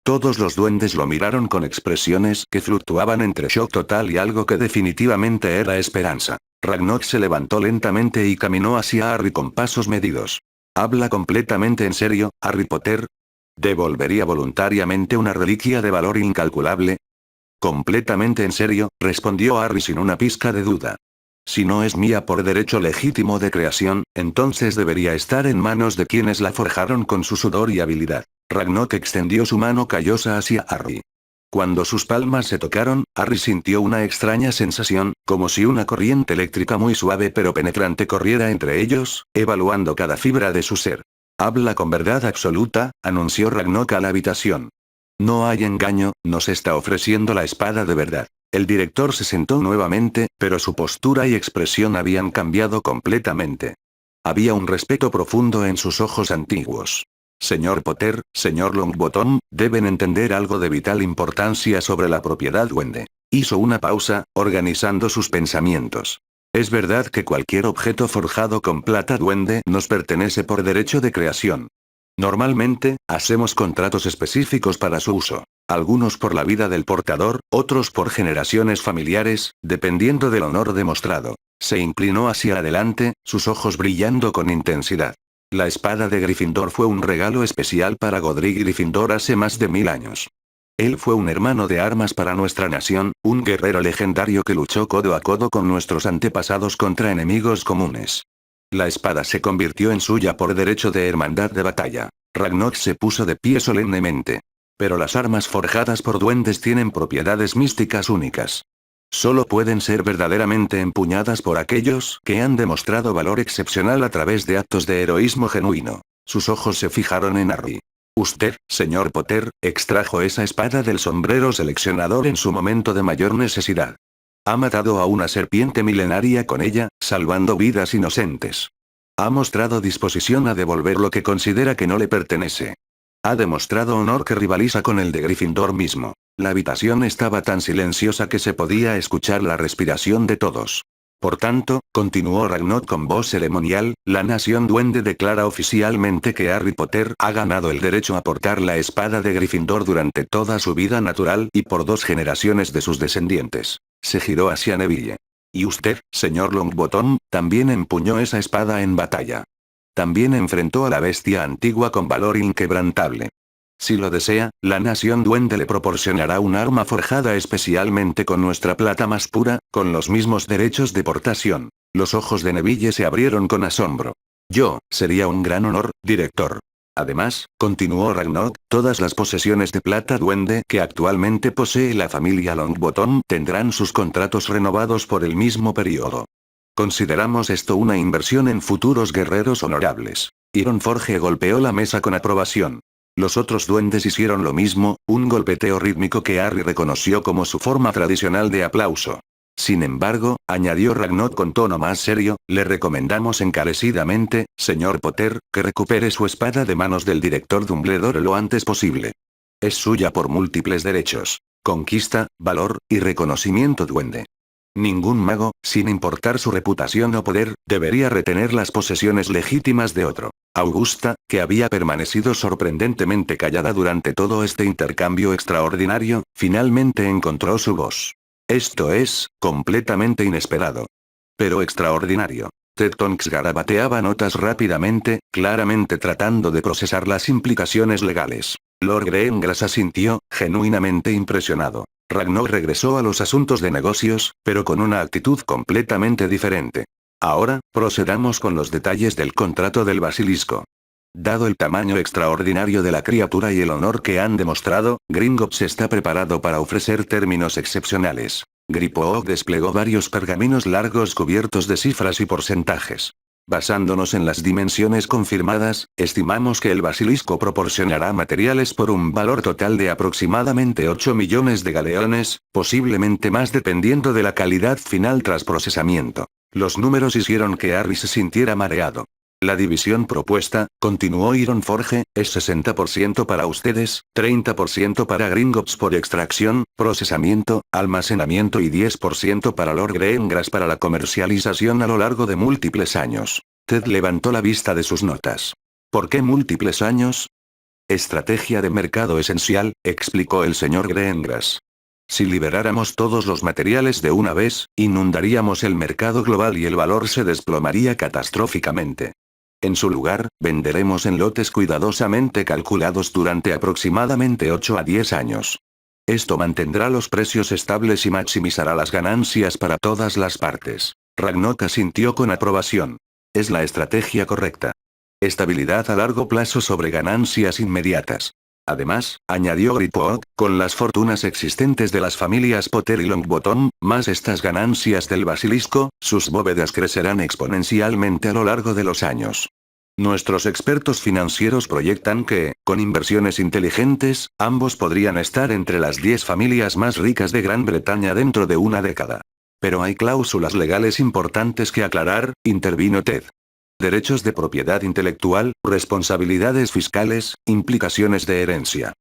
Todos los duendes lo miraron con expresiones que fluctuaban entre shock total y algo que definitivamente era esperanza. Ragnarok se levantó lentamente y caminó hacia Harry con pasos medidos. ¿Habla completamente en serio, Harry Potter? ¿Devolvería voluntariamente una reliquia de valor incalculable? Completamente en serio, respondió Harry sin una pizca de duda. Si no es mía por derecho legítimo de creación, entonces debería estar en manos de quienes la forjaron con su sudor y habilidad. Ragnarok extendió su mano callosa hacia Harry. Cuando sus palmas se tocaron, Harry sintió una extraña sensación, como si una corriente eléctrica muy suave pero penetrante corriera entre ellos, evaluando cada fibra de su ser. Habla con verdad absoluta, anunció Ragnarok a la habitación. No hay engaño, nos está ofreciendo la espada de verdad. El director se sentó nuevamente, pero su postura y expresión habían cambiado completamente. Había un respeto profundo en sus ojos antiguos. Señor Potter, señor Longbottom, deben entender algo de vital importancia sobre la propiedad duende. Hizo una pausa, organizando sus pensamientos. Es verdad que cualquier objeto forjado con plata duende nos pertenece por derecho de creación. Normalmente, hacemos contratos específicos para su uso. Algunos por la vida del portador, otros por generaciones familiares, dependiendo del honor demostrado. Se inclinó hacia adelante, sus ojos brillando con intensidad. La espada de Gryffindor fue un regalo especial para Godric Gryffindor hace más de 1000 años. Él fue un hermano de armas para nuestra nación, un guerrero legendario que luchó codo a codo con nuestros antepasados contra enemigos comunes. La espada se convirtió en suya por derecho de hermandad de batalla. Ragnarok se puso de pie solemnemente. Pero las armas forjadas por duendes tienen propiedades místicas únicas. Solo pueden ser verdaderamente empuñadas por aquellos que han demostrado valor excepcional a través de actos de heroísmo genuino. Sus ojos se fijaron en Harry. Usted, señor Potter, extrajo esa espada del sombrero seleccionador en su momento de mayor necesidad. Ha matado a una serpiente milenaria con ella, salvando vidas inocentes. Ha mostrado disposición a devolver lo que considera que no le pertenece. Ha demostrado honor que rivaliza con el de Gryffindor mismo. La habitación estaba tan silenciosa que se podía escuchar la respiración de todos. Por tanto, continuó Ragnarok con voz ceremonial, la nación duende declara oficialmente que Harry Potter ha ganado el derecho a portar la espada de Gryffindor durante toda su vida natural y por 2 generaciones de sus descendientes. Se giró hacia Neville. Y usted, señor Longbottom, también empuñó esa espada en batalla. También enfrentó a la bestia antigua con valor inquebrantable. Si lo desea, la nación duende le proporcionará un arma forjada especialmente con nuestra plata más pura, con los mismos derechos de portación. Los ojos de Neville se abrieron con asombro. Sería un gran honor, director. Además, continuó Ragnarok, todas las posesiones de plata duende que actualmente posee la familia Longbottom tendrán sus contratos renovados por el mismo periodo. Consideramos esto una inversión en futuros guerreros honorables. Ironforge golpeó la mesa con aprobación. Los otros duendes hicieron lo mismo, un golpeteo rítmico que Harry reconoció como su forma tradicional de aplauso. Sin embargo, añadió Ragnarok con tono más serio, le recomendamos encarecidamente, señor Potter, que recupere su espada de manos del director Dumbledore lo antes posible. Es suya por múltiples derechos. Conquista, valor, y reconocimiento duende. Ningún mago, sin importar su reputación o poder, debería retener las posesiones legítimas de otro. Augusta, que había permanecido sorprendentemente callada durante todo este intercambio extraordinario, finalmente encontró su voz. Esto es, completamente inesperado. Pero extraordinario. Ted Tonks garabateaba notas rápidamente, claramente tratando de procesar las implicaciones legales. Lord Greengrass asintió, genuinamente impresionado. Ragnarok regresó a los asuntos de negocios, pero con una actitud completamente diferente. Ahora, procedamos con los detalles del contrato del basilisco. Dado el tamaño extraordinario de la criatura y el honor que han demostrado, Gringotts está preparado para ofrecer términos excepcionales. Griphook desplegó varios pergaminos largos cubiertos de cifras y porcentajes. Basándonos en las dimensiones confirmadas, estimamos que el basilisco proporcionará materiales por un valor total de aproximadamente 8 millones de galeones, posiblemente más dependiendo de la calidad final tras procesamiento. Los números hicieron que Harry se sintiera mareado. La división propuesta, continuó Ironforge, es 60% para ustedes, 30% para Gringotts por extracción, procesamiento, almacenamiento y 10% para Lord Greengrass para la comercialización a lo largo de múltiples años. Ted levantó la vista de sus notas. ¿Por qué múltiples años? Estrategia de mercado esencial, explicó el señor Greengrass. Si liberáramos todos los materiales de una vez, inundaríamos el mercado global y el valor se desplomaría catastróficamente. En su lugar, venderemos en lotes cuidadosamente calculados durante aproximadamente 8 a 10 años. Esto mantendrá los precios estables y maximizará las ganancias para todas las partes. Ragnarok asintió con aprobación. Es la estrategia correcta. Estabilidad a largo plazo sobre ganancias inmediatas. Además, añadió Griphook, con las fortunas existentes de las familias Potter y Longbottom, más estas ganancias del basilisco, sus bóvedas crecerán exponencialmente a lo largo de los años. Nuestros expertos financieros proyectan que, con inversiones inteligentes, ambos podrían estar entre las 10 familias más ricas de Gran Bretaña dentro de una década. Pero hay cláusulas legales importantes que aclarar, intervino Ted. Derechos de propiedad intelectual, responsabilidades fiscales, implicaciones de herencia.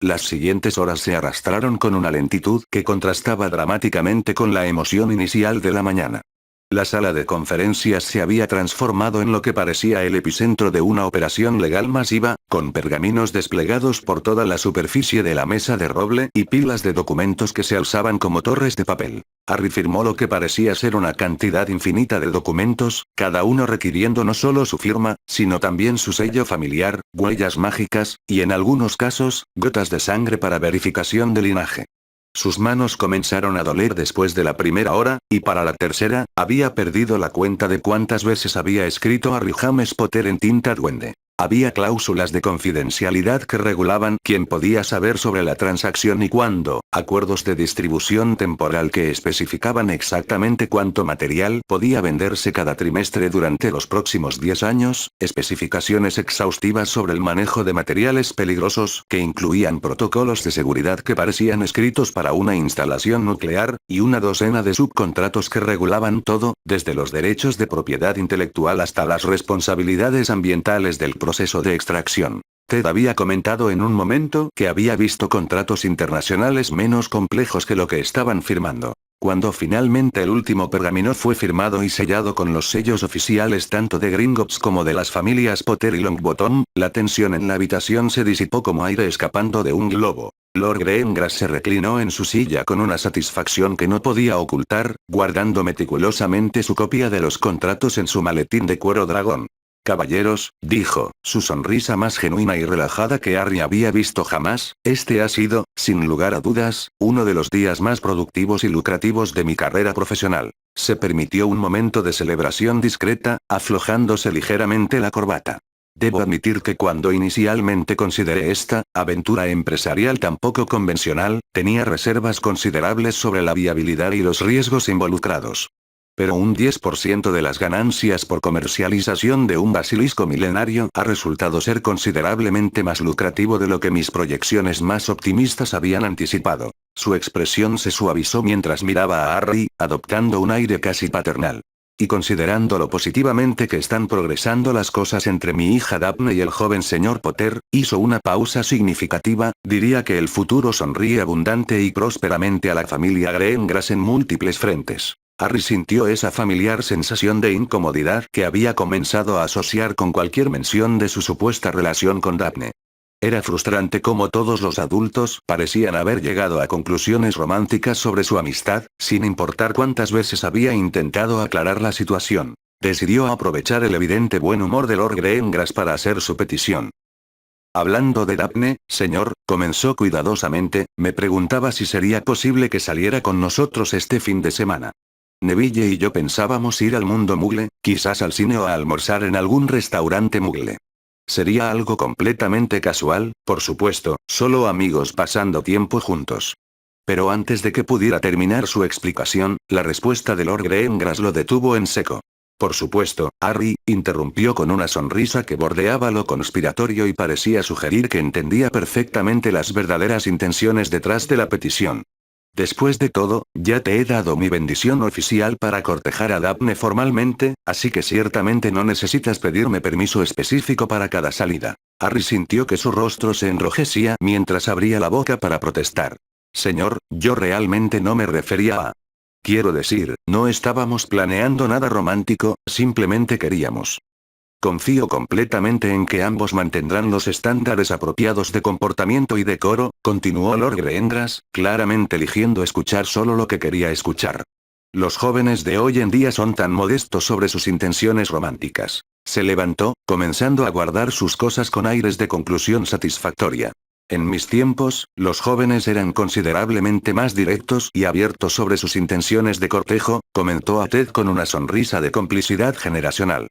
Las siguientes horas se arrastraron con una lentitud que contrastaba dramáticamente con la emoción inicial de la mañana. La sala de conferencias se había transformado en lo que parecía el epicentro de una operación legal masiva, con pergaminos desplegados por toda la superficie de la mesa de roble y pilas de documentos que se alzaban como torres de papel. Harry firmó lo que parecía ser una cantidad infinita de documentos, cada uno requiriendo no solo su firma, sino también su sello familiar, huellas mágicas, y en algunos casos, gotas de sangre para verificación de linaje. Sus manos comenzaron a doler después de la primera hora, y para la tercera, había perdido la cuenta de cuántas veces había escrito Harry James Potter en tinta duende. Había cláusulas de confidencialidad que regulaban quién podía saber sobre la transacción y cuándo, acuerdos de distribución temporal que especificaban exactamente cuánto material podía venderse cada trimestre durante los próximos 10 años, especificaciones exhaustivas sobre el manejo de materiales peligrosos que incluían protocolos de seguridad que parecían escritos para una instalación nuclear, y una docena de subcontratos que regulaban todo, desde los derechos de propiedad intelectual hasta las responsabilidades ambientales del proceso de extracción. Ted había comentado en un momento que había visto contratos internacionales menos complejos que lo que estaban firmando. Cuando finalmente el último pergamino fue firmado y sellado con los sellos oficiales tanto de Gringotts como de las familias Potter y Longbottom, la tensión en la habitación se disipó como aire escapando de un globo. Lord Greengrass se reclinó en su silla con una satisfacción que no podía ocultar, guardando meticulosamente su copia de los contratos en su maletín de cuero dragón. Caballeros, dijo, su sonrisa más genuina y relajada que Harry había visto jamás, este ha sido, sin lugar a dudas, uno de los días más productivos y lucrativos de mi carrera profesional. Se permitió un momento de celebración discreta, aflojándose ligeramente la corbata. Debo admitir que cuando inicialmente consideré esta aventura empresarial tan poco convencional, tenía reservas considerables sobre la viabilidad y los riesgos involucrados. Pero un 10% de las ganancias por comercialización de un basilisco milenario ha resultado ser considerablemente más lucrativo de lo que mis proyecciones más optimistas habían anticipado. Su expresión se suavizó mientras miraba a Harry, adoptando un aire casi paternal. Y considerando lo positivamente que están progresando las cosas entre mi hija Daphne y el joven señor Potter, hizo una pausa significativa, diría que el futuro sonríe abundante y prósperamente a la familia Greengrass en múltiples frentes. Harry sintió esa familiar sensación de incomodidad que había comenzado a asociar con cualquier mención de su supuesta relación con Daphne. Era frustrante cómo todos los adultos parecían haber llegado a conclusiones románticas sobre su amistad, sin importar cuántas veces había intentado aclarar la situación. Decidió aprovechar el evidente buen humor de Lord Greengrass para hacer su petición. Hablando de Daphne, señor, comenzó cuidadosamente, me preguntaba si sería posible que saliera con nosotros este fin de semana. Neville y yo pensábamos ir al mundo Muggle, quizás al cine o a almorzar en algún restaurante Muggle. Sería algo completamente casual, por supuesto, solo amigos pasando tiempo juntos. Pero antes de que pudiera terminar su explicación, la respuesta de Lord Greengrass lo detuvo en seco. Por supuesto, Harry, interrumpió con una sonrisa que bordeaba lo conspiratorio y parecía sugerir que entendía perfectamente las verdaderas intenciones detrás de la petición. Después de todo, ya te he dado mi bendición oficial para cortejar a Daphne formalmente, así que ciertamente no necesitas pedirme permiso específico para cada salida. Harry sintió que su rostro se enrojecía mientras abría la boca para protestar. Señor, yo realmente no me refería a... Quiero decir, no estábamos planeando nada romántico, simplemente queríamos. Confío completamente en que ambos mantendrán los estándares apropiados de comportamiento y decoro, continuó Lord Greengrass, claramente eligiendo escuchar solo lo que quería escuchar. Los jóvenes de hoy en día son tan modestos sobre sus intenciones románticas. Se levantó, comenzando a guardar sus cosas con aires de conclusión satisfactoria. En mis tiempos, los jóvenes eran considerablemente más directos y abiertos sobre sus intenciones de cortejo, comentó a Ted con una sonrisa de complicidad generacional.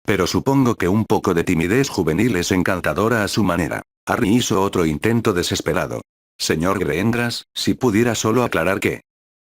Pero supongo que un poco de timidez juvenil es encantadora a su manera. Harry hizo otro intento desesperado. Señor Greengrass, si pudiera solo aclarar que...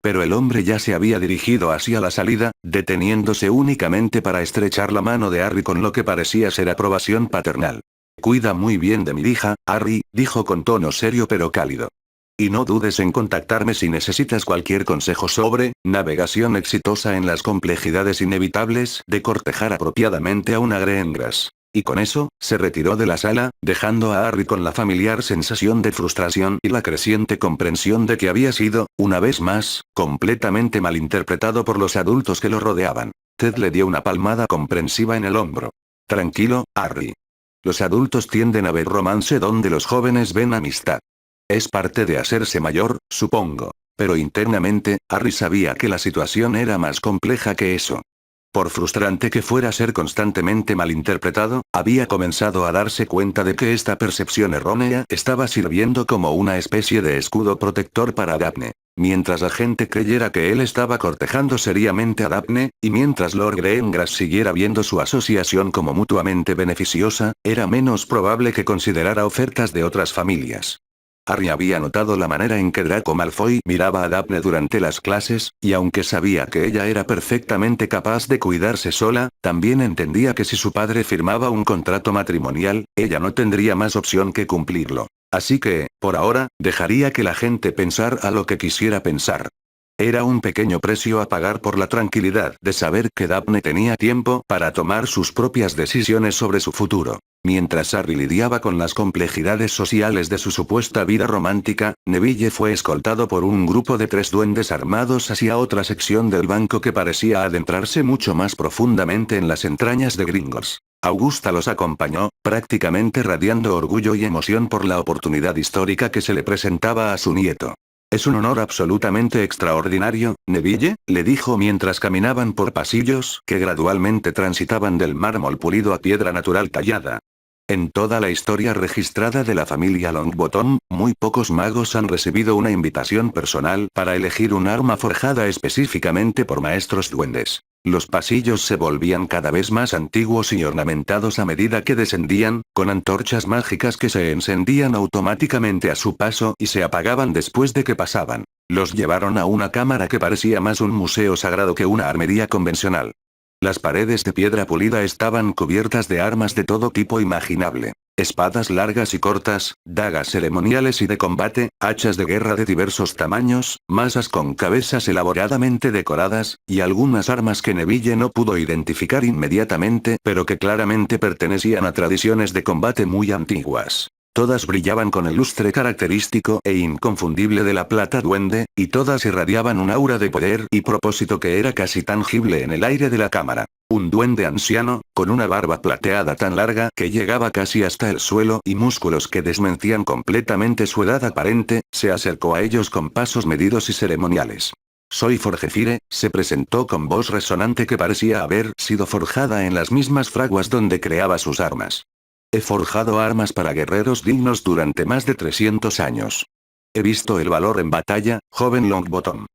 Pero el hombre ya se había dirigido hacia la salida, deteniéndose únicamente para estrechar la mano de Harry con lo que parecía ser aprobación paternal. Cuida muy bien de mi hija, Harry, dijo con tono serio pero cálido. Y no dudes en contactarme si necesitas cualquier consejo sobre navegación exitosa en las complejidades inevitables de cortejar apropiadamente a una Greengrass. Y con eso, se retiró de la sala, dejando a Harry con la familiar sensación de frustración y la creciente comprensión de que había sido, una vez más, completamente malinterpretado por los adultos que lo rodeaban. Ted le dio una palmada comprensiva en el hombro. Tranquilo, Harry. Los adultos tienden a ver romance donde los jóvenes ven amistad. Es parte de hacerse mayor, supongo. Pero internamente, Harry sabía que la situación era más compleja que eso. Por frustrante que fuera ser constantemente malinterpretado, había comenzado a darse cuenta de que esta percepción errónea estaba sirviendo como una especie de escudo protector para Daphne. Mientras la gente creyera que él estaba cortejando seriamente a Daphne, y mientras Lord Greengrass siguiera viendo su asociación como mutuamente beneficiosa, era menos probable que considerara ofertas de otras familias. Harry había notado la manera en que Draco Malfoy miraba a Daphne durante las clases, y aunque sabía que ella era perfectamente capaz de cuidarse sola, también entendía que si su padre firmaba un contrato matrimonial, ella no tendría más opción que cumplirlo. Así que, por ahora, dejaría que la gente pensara lo que quisiera pensar. Era un pequeño precio a pagar por la tranquilidad de saber que Daphne tenía tiempo para tomar sus propias decisiones sobre su futuro. Mientras Harry lidiaba con las complejidades sociales de su supuesta vida romántica, Neville fue escoltado por un grupo de 3 duendes armados hacia otra sección del banco que parecía adentrarse mucho más profundamente en las entrañas de Gringotts. Augusta los acompañó, prácticamente radiando orgullo y emoción por la oportunidad histórica que se le presentaba a su nieto. Es un honor absolutamente extraordinario, Neville, le dijo mientras caminaban por pasillos que gradualmente transitaban del mármol pulido a piedra natural tallada. En toda la historia registrada de la familia Longbottom, muy pocos magos han recibido una invitación personal para elegir un arma forjada específicamente por maestros duendes. Los pasillos se volvían cada vez más antiguos y ornamentados a medida que descendían, con antorchas mágicas que se encendían automáticamente a su paso y se apagaban después de que pasaban. Los llevaron a una cámara que parecía más un museo sagrado que una armería convencional. Las paredes de piedra pulida estaban cubiertas de armas de todo tipo imaginable. Espadas largas y cortas, dagas ceremoniales y de combate, hachas de guerra de diversos tamaños, masas con cabezas elaboradamente decoradas, y algunas armas que Neville no pudo identificar inmediatamente pero que claramente pertenecían a tradiciones de combate muy antiguas. Todas brillaban con el lustre característico e inconfundible de la plata duende, y todas irradiaban un aura de poder y propósito que era casi tangible en el aire de la cámara. Un duende anciano, con una barba plateada tan larga que llegaba casi hasta el suelo y músculos que desmentían completamente su edad aparente, se acercó a ellos con pasos medidos y ceremoniales. Soy Forgefire, se presentó con voz resonante que parecía haber sido forjada en las mismas fraguas donde creaba sus armas. He forjado armas para guerreros dignos durante más de 300 años. He visto el valor en batalla, joven Longbottom.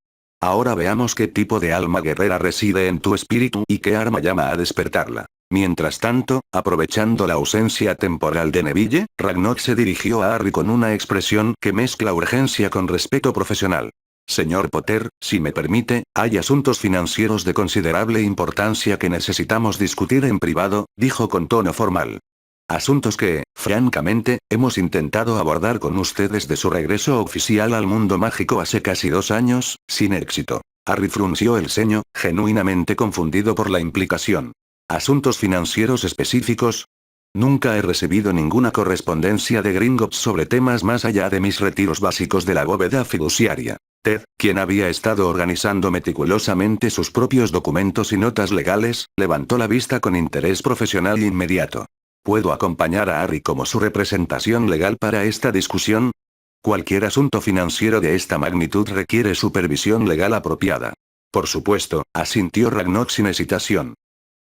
Ahora veamos qué tipo de alma guerrera reside en tu espíritu y qué arma llama a despertarla. Mientras tanto, aprovechando la ausencia temporal de Neville, Ragnarok se dirigió a Harry con una expresión que mezcla urgencia con respeto profesional. Señor Potter, si me permite, hay asuntos financieros de considerable importancia que necesitamos discutir en privado, dijo con tono formal. Asuntos que, francamente, hemos intentado abordar con usted desde su regreso oficial al mundo mágico hace casi 2 años, sin éxito. Harry frunció el ceño, genuinamente confundido por la implicación. ¿Asuntos financieros específicos? Nunca he recibido ninguna correspondencia de Gringotts sobre temas más allá de mis retiros básicos de la bóveda fiduciaria. Ted, quien había estado organizando meticulosamente sus propios documentos y notas legales, levantó la vista con interés profesional inmediato. ¿Puedo acompañar a Harry como su representación legal para esta discusión? Cualquier asunto financiero de esta magnitud requiere supervisión legal apropiada. Por supuesto, asintió Ragnarok sin hesitación.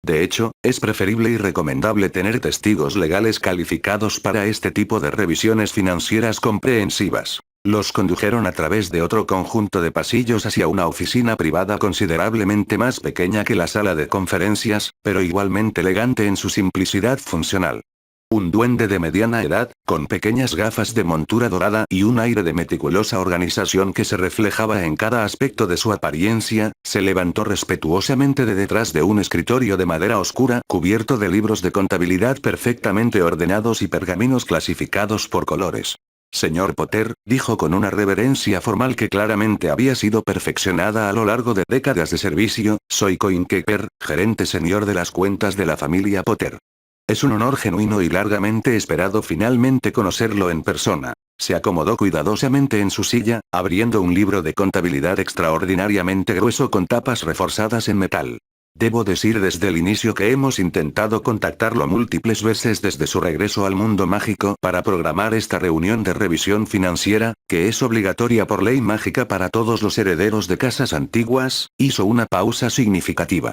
De hecho, es preferible y recomendable tener testigos legales calificados para este tipo de revisiones financieras comprehensivas. Los condujeron a través de otro conjunto de pasillos hacia una oficina privada considerablemente más pequeña que la sala de conferencias, pero igualmente elegante en su simplicidad funcional. Un duende de mediana edad, con pequeñas gafas de montura dorada y un aire de meticulosa organización que se reflejaba en cada aspecto de su apariencia, se levantó respetuosamente de detrás de un escritorio de madera oscura cubierto de libros de contabilidad perfectamente ordenados y pergaminos clasificados por colores. Señor Potter, dijo con una reverencia formal que claramente había sido perfeccionada a lo largo de décadas de servicio, soy Coinkeeper, gerente senior de las cuentas de la familia Potter. Es un honor genuino y largamente esperado finalmente conocerlo en persona. Se acomodó cuidadosamente en su silla, abriendo un libro de contabilidad extraordinariamente grueso con tapas reforzadas en metal. Debo decir desde el inicio que hemos intentado contactarlo múltiples veces desde su regreso al mundo mágico para programar esta reunión de revisión financiera, que es obligatoria por ley mágica para todos los herederos de casas antiguas, hizo una pausa significativa.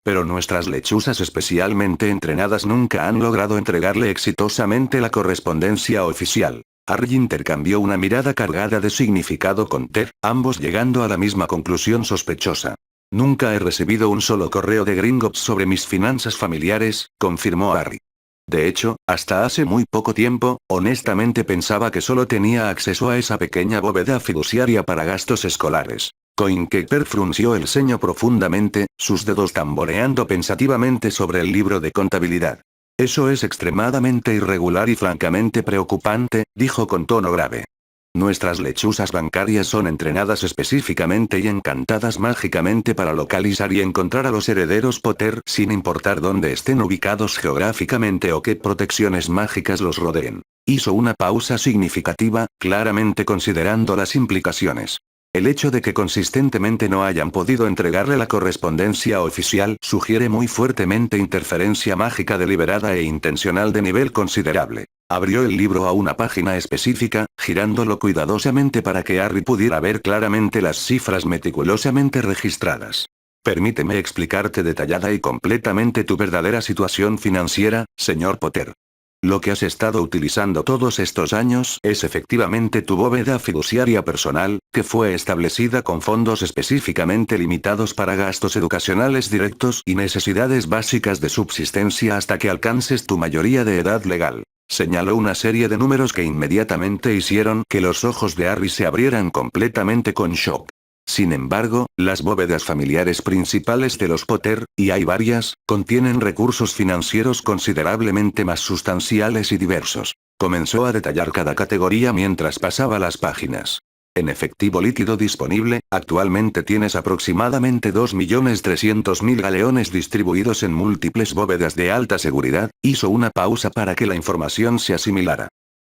Pero nuestras lechuzas especialmente entrenadas nunca han logrado entregarle exitosamente la correspondencia oficial. Harry intercambió una mirada cargada de significado con Ted, ambos llegando a la misma conclusión sospechosa. Nunca he recibido un solo correo de Gringotts sobre mis finanzas familiares, confirmó Harry. De hecho, hasta hace muy poco tiempo, honestamente pensaba que solo tenía acceso a esa pequeña bóveda fiduciaria para gastos escolares. Coinkeeper frunció el ceño profundamente, sus dedos tamboreando pensativamente sobre el libro de contabilidad. Eso es extremadamente irregular y francamente preocupante, dijo con tono grave. Nuestras lechuzas bancarias son entrenadas específicamente y encantadas mágicamente para localizar y encontrar a los herederos Potter sin importar dónde estén ubicados geográficamente o qué protecciones mágicas los rodeen. Hizo una pausa significativa, claramente considerando las implicaciones. El hecho de que consistentemente no hayan podido entregarle la correspondencia oficial sugiere muy fuertemente interferencia mágica deliberada e intencional de nivel considerable. Abrió el libro a una página específica, girándolo cuidadosamente para que Harry pudiera ver claramente las cifras meticulosamente registradas. Permíteme explicarte detallada y completamente tu verdadera situación financiera, señor Potter. Lo que has estado utilizando todos estos años es efectivamente tu bóveda fiduciaria personal, que fue establecida con fondos específicamente limitados para gastos educacionales directos y necesidades básicas de subsistencia hasta que alcances tu mayoría de edad legal. Señaló una serie de números que inmediatamente hicieron que los ojos de Harry se abrieran completamente con shock. Sin embargo, las bóvedas familiares principales de los Potter, y hay varias, contienen recursos financieros considerablemente más sustanciales y diversos. Comenzó a detallar cada categoría mientras pasaba las páginas. En efectivo líquido disponible, actualmente tienes aproximadamente 2.300.000 galeones distribuidos en múltiples bóvedas de alta seguridad. Hizo una pausa para que la información se asimilara.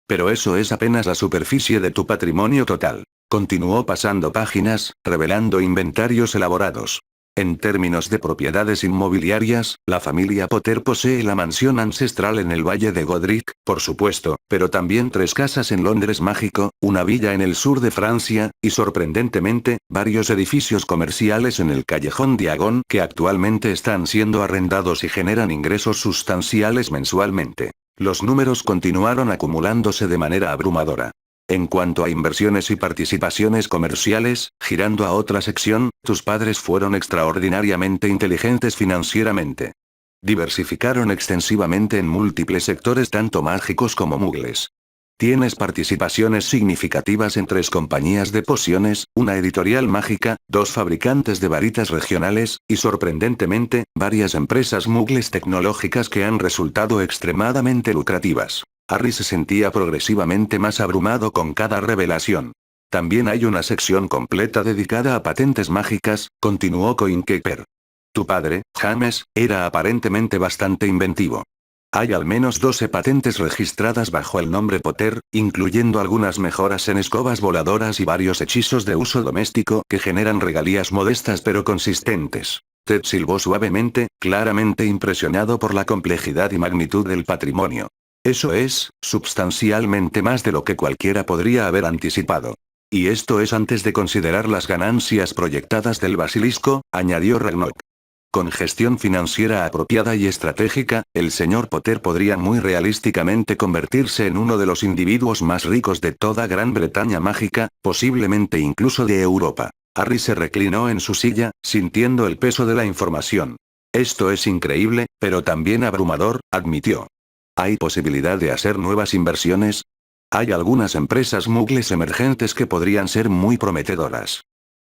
Pero eso es apenas la superficie de tu patrimonio total. Continuó pasando páginas, revelando inventarios elaborados. En términos de propiedades inmobiliarias, la familia Potter posee la mansión ancestral en el Valle de Godric, por supuesto, pero también 3 casas en Londres Mágico, una villa en el sur de Francia, y sorprendentemente, varios edificios comerciales en el Callejón Diagon que actualmente están siendo arrendados y generan ingresos sustanciales mensualmente. Los números continuaron acumulándose de manera abrumadora. En cuanto a inversiones y participaciones comerciales, girando a otra sección, tus padres fueron extraordinariamente inteligentes financieramente. Diversificaron extensivamente en múltiples sectores tanto mágicos como mugles. Tienes participaciones significativas en 3 compañías de pociones, una editorial mágica, 2 fabricantes de varitas regionales, y sorprendentemente, varias empresas mugles tecnológicas que han resultado extremadamente lucrativas. Harry se sentía progresivamente más abrumado con cada revelación. También hay una sección completa dedicada a patentes mágicas, continuó Coinkeeper. Tu padre, James, era aparentemente bastante inventivo. Hay al menos 12 patentes registradas bajo el nombre Potter, incluyendo algunas mejoras en escobas voladoras y varios hechizos de uso doméstico que generan regalías modestas pero consistentes. Ted silbó suavemente, claramente impresionado por la complejidad y magnitud del patrimonio. Eso es, substancialmente más de lo que cualquiera podría haber anticipado. Y esto es antes de considerar las ganancias proyectadas del basilisco, añadió Ragnok. Con gestión financiera apropiada y estratégica, el señor Potter podría muy realísticamente convertirse en uno de los individuos más ricos de toda Gran Bretaña mágica, posiblemente incluso de Europa. Harry se reclinó en su silla, sintiendo el peso de la información. Esto es increíble, pero también abrumador, admitió. ¿Hay posibilidad de hacer nuevas inversiones? Hay algunas empresas mugles emergentes que podrían ser muy prometedoras.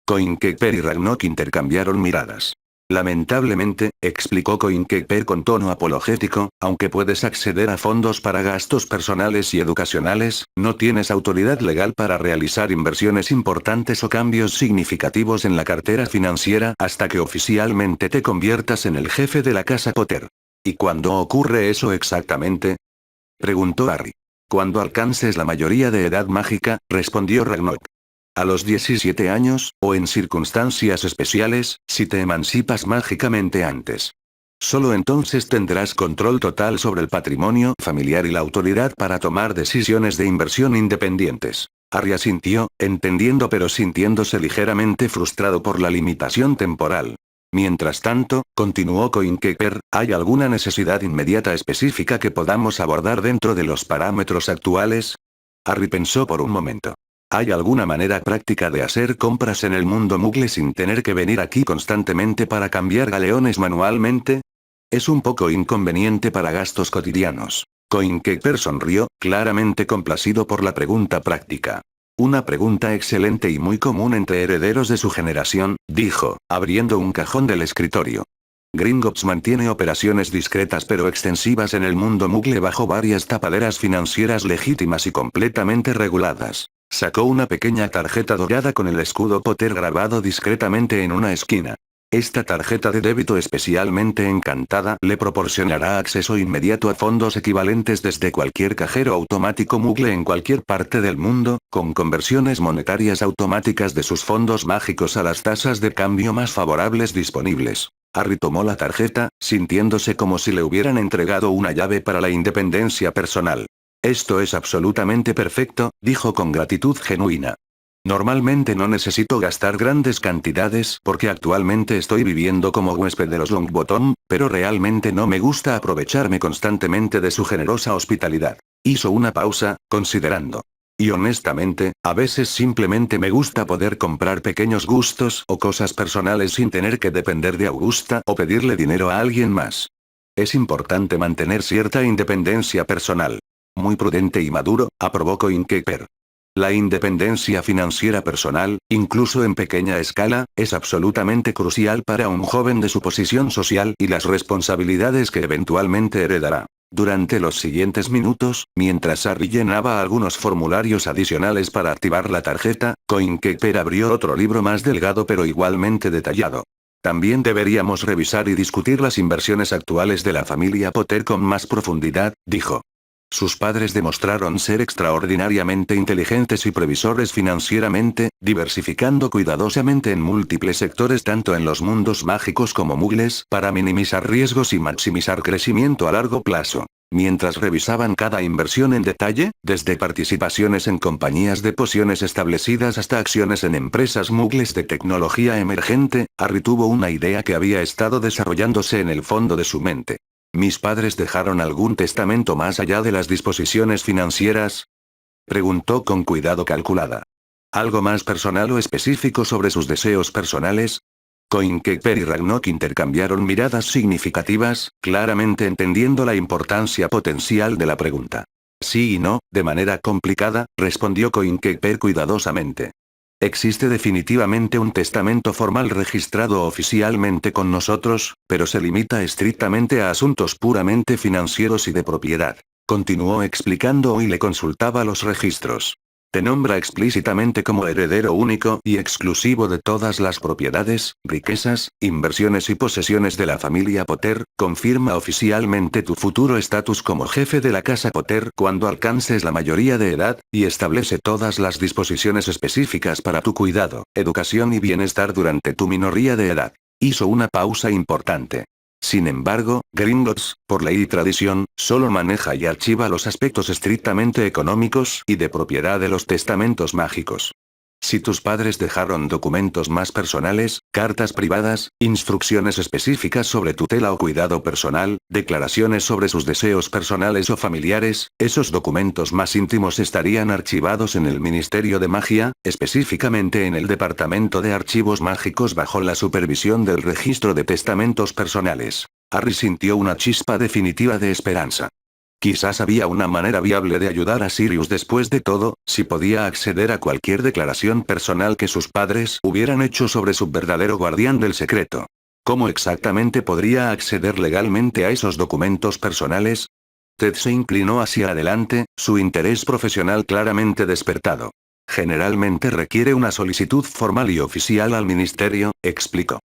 Coinkeeper y Ragnok intercambiaron miradas. Lamentablemente, explicó Coinkeeper con tono apologético, aunque puedes acceder a fondos para gastos personales y educacionales, no tienes autoridad legal para realizar inversiones importantes o cambios significativos en la cartera financiera hasta que oficialmente te conviertas en el jefe de la casa Potter. ¿Y cuándo ocurre eso exactamente?, preguntó Harry. Cuando alcances la mayoría de edad mágica, respondió Ragnok. A los 17 años, o en circunstancias especiales, si te emancipas mágicamente antes. Solo entonces tendrás control total sobre el patrimonio familiar y la autoridad para tomar decisiones de inversión independientes. Harry asintió, entendiendo pero sintiéndose ligeramente frustrado por la limitación temporal. Mientras tanto, continuó Coinkeeper, ¿hay alguna necesidad inmediata específica que podamos abordar dentro de los parámetros actuales? Harry pensó por un momento. ¿Hay alguna manera práctica de hacer compras en el mundo mugle sin tener que venir aquí constantemente para cambiar galeones manualmente? Es un poco inconveniente para gastos cotidianos. Coinkeeper sonrió, claramente complacido por la pregunta práctica. Una pregunta excelente y muy común entre herederos de su generación, dijo, abriendo un cajón del escritorio. Gringotts mantiene operaciones discretas pero extensivas en el mundo mugle bajo varias tapaderas financieras legítimas y completamente reguladas. Sacó una pequeña tarjeta dorada con el escudo Potter grabado discretamente en una esquina. Esta tarjeta de débito especialmente encantada le proporcionará acceso inmediato a fondos equivalentes desde cualquier cajero automático Moogle en cualquier parte del mundo, con conversiones monetarias automáticas de sus fondos mágicos a las tasas de cambio más favorables disponibles. Harry tomó la tarjeta, sintiéndose como si le hubieran entregado una llave para la independencia personal. Esto es absolutamente perfecto, dijo con gratitud genuina. Normalmente no necesito gastar grandes cantidades porque actualmente estoy viviendo como huésped de los Longbottom, pero realmente no me gusta aprovecharme constantemente de su generosa hospitalidad. Hizo una pausa, considerando. Y honestamente, a veces simplemente me gusta poder comprar pequeños gustos o cosas personales sin tener que depender de Augusta o pedirle dinero a alguien más. Es importante mantener cierta independencia personal. Muy prudente y maduro, aprobó Coinkeeper. La independencia financiera personal, incluso en pequeña escala, es absolutamente crucial para un joven de su posición social y las responsabilidades que eventualmente heredará. Durante los siguientes minutos, mientras Harry llenaba algunos formularios adicionales para activar la tarjeta, Coinkeeper abrió otro libro más delgado pero igualmente detallado. También deberíamos revisar y discutir las inversiones actuales de la familia Potter con más profundidad, dijo. Sus padres demostraron ser extraordinariamente inteligentes y previsores financieramente, diversificando cuidadosamente en múltiples sectores tanto en los mundos mágicos como muggles para minimizar riesgos y maximizar crecimiento a largo plazo. Mientras revisaban cada inversión en detalle, desde participaciones en compañías de pociones establecidas hasta acciones en empresas muggles de tecnología emergente, Harry tuvo una idea que había estado desarrollándose en el fondo de su mente. ¿Mis padres dejaron algún testamento más allá de las disposiciones financieras? Preguntó con cuidado calculada. ¿Algo más personal o específico sobre sus deseos personales? Coinkeeper y Ragnok intercambiaron miradas significativas, claramente entendiendo la importancia potencial de la pregunta. Sí y no, de manera complicada, respondió Coinkeeper cuidadosamente. Existe definitivamente un testamento formal registrado oficialmente con nosotros, pero se limita estrictamente a asuntos puramente financieros y de propiedad. Continuó explicando y le consultaba los registros. Te nombra explícitamente como heredero único y exclusivo de todas las propiedades, riquezas, inversiones y posesiones de la familia Potter, confirma oficialmente tu futuro estatus como jefe de la casa Potter cuando alcances la mayoría de edad, y establece todas las disposiciones específicas para tu cuidado, educación y bienestar durante tu minoría de edad. Hizo una pausa importante. Sin embargo, Gringotts, por ley y tradición, solo maneja y archiva los aspectos estrictamente económicos y de propiedad de los testamentos mágicos. Si tus padres dejaron documentos más personales, cartas privadas, instrucciones específicas sobre tutela o cuidado personal, declaraciones sobre sus deseos personales o familiares, esos documentos más íntimos estarían archivados en el Ministerio de Magia, específicamente en el Departamento de Archivos Mágicos bajo la supervisión del Registro de Testamentos Personales. Harry sintió una chispa definitiva de esperanza. Quizás había una manera viable de ayudar a Sirius después de todo, si podía acceder a cualquier declaración personal que sus padres hubieran hecho sobre su verdadero guardián del secreto. ¿Cómo exactamente podría acceder legalmente a esos documentos personales? Ted se inclinó hacia adelante, su interés profesional claramente despertado. Generalmente requiere una solicitud formal y oficial al ministerio, explicó.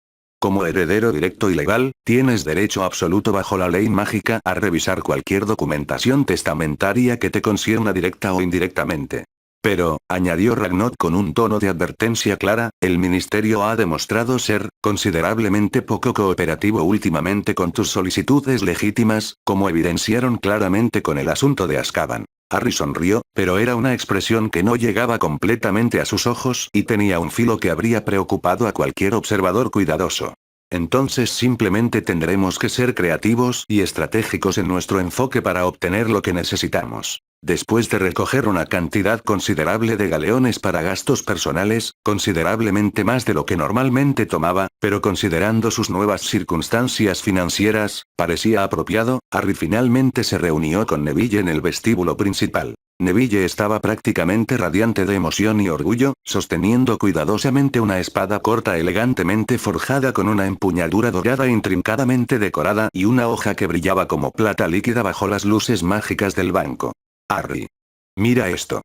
Como heredero directo y legal, tienes derecho absoluto bajo la ley mágica a revisar cualquier documentación testamentaria que te concierna directa o indirectamente. Pero, añadió Ragnok con un tono de advertencia clara, el ministerio ha demostrado ser considerablemente poco cooperativo últimamente con tus solicitudes legítimas, como evidenciaron claramente con el asunto de Azkaban. Harry sonrió, pero era una expresión que no llegaba completamente a sus ojos y tenía un filo que habría preocupado a cualquier observador cuidadoso. Entonces simplemente tendremos que ser creativos y estratégicos en nuestro enfoque para obtener lo que necesitamos. Después de recoger una cantidad considerable de galeones para gastos personales, considerablemente más de lo que normalmente tomaba, pero considerando sus nuevas circunstancias financieras, parecía apropiado, Harry finalmente se reunió con Neville en el vestíbulo principal. Neville estaba prácticamente radiante de emoción y orgullo, sosteniendo cuidadosamente una espada corta elegantemente forjada con una empuñadura dorada intrincadamente decorada y una hoja que brillaba como plata líquida bajo las luces mágicas del banco. Harry. Mira esto.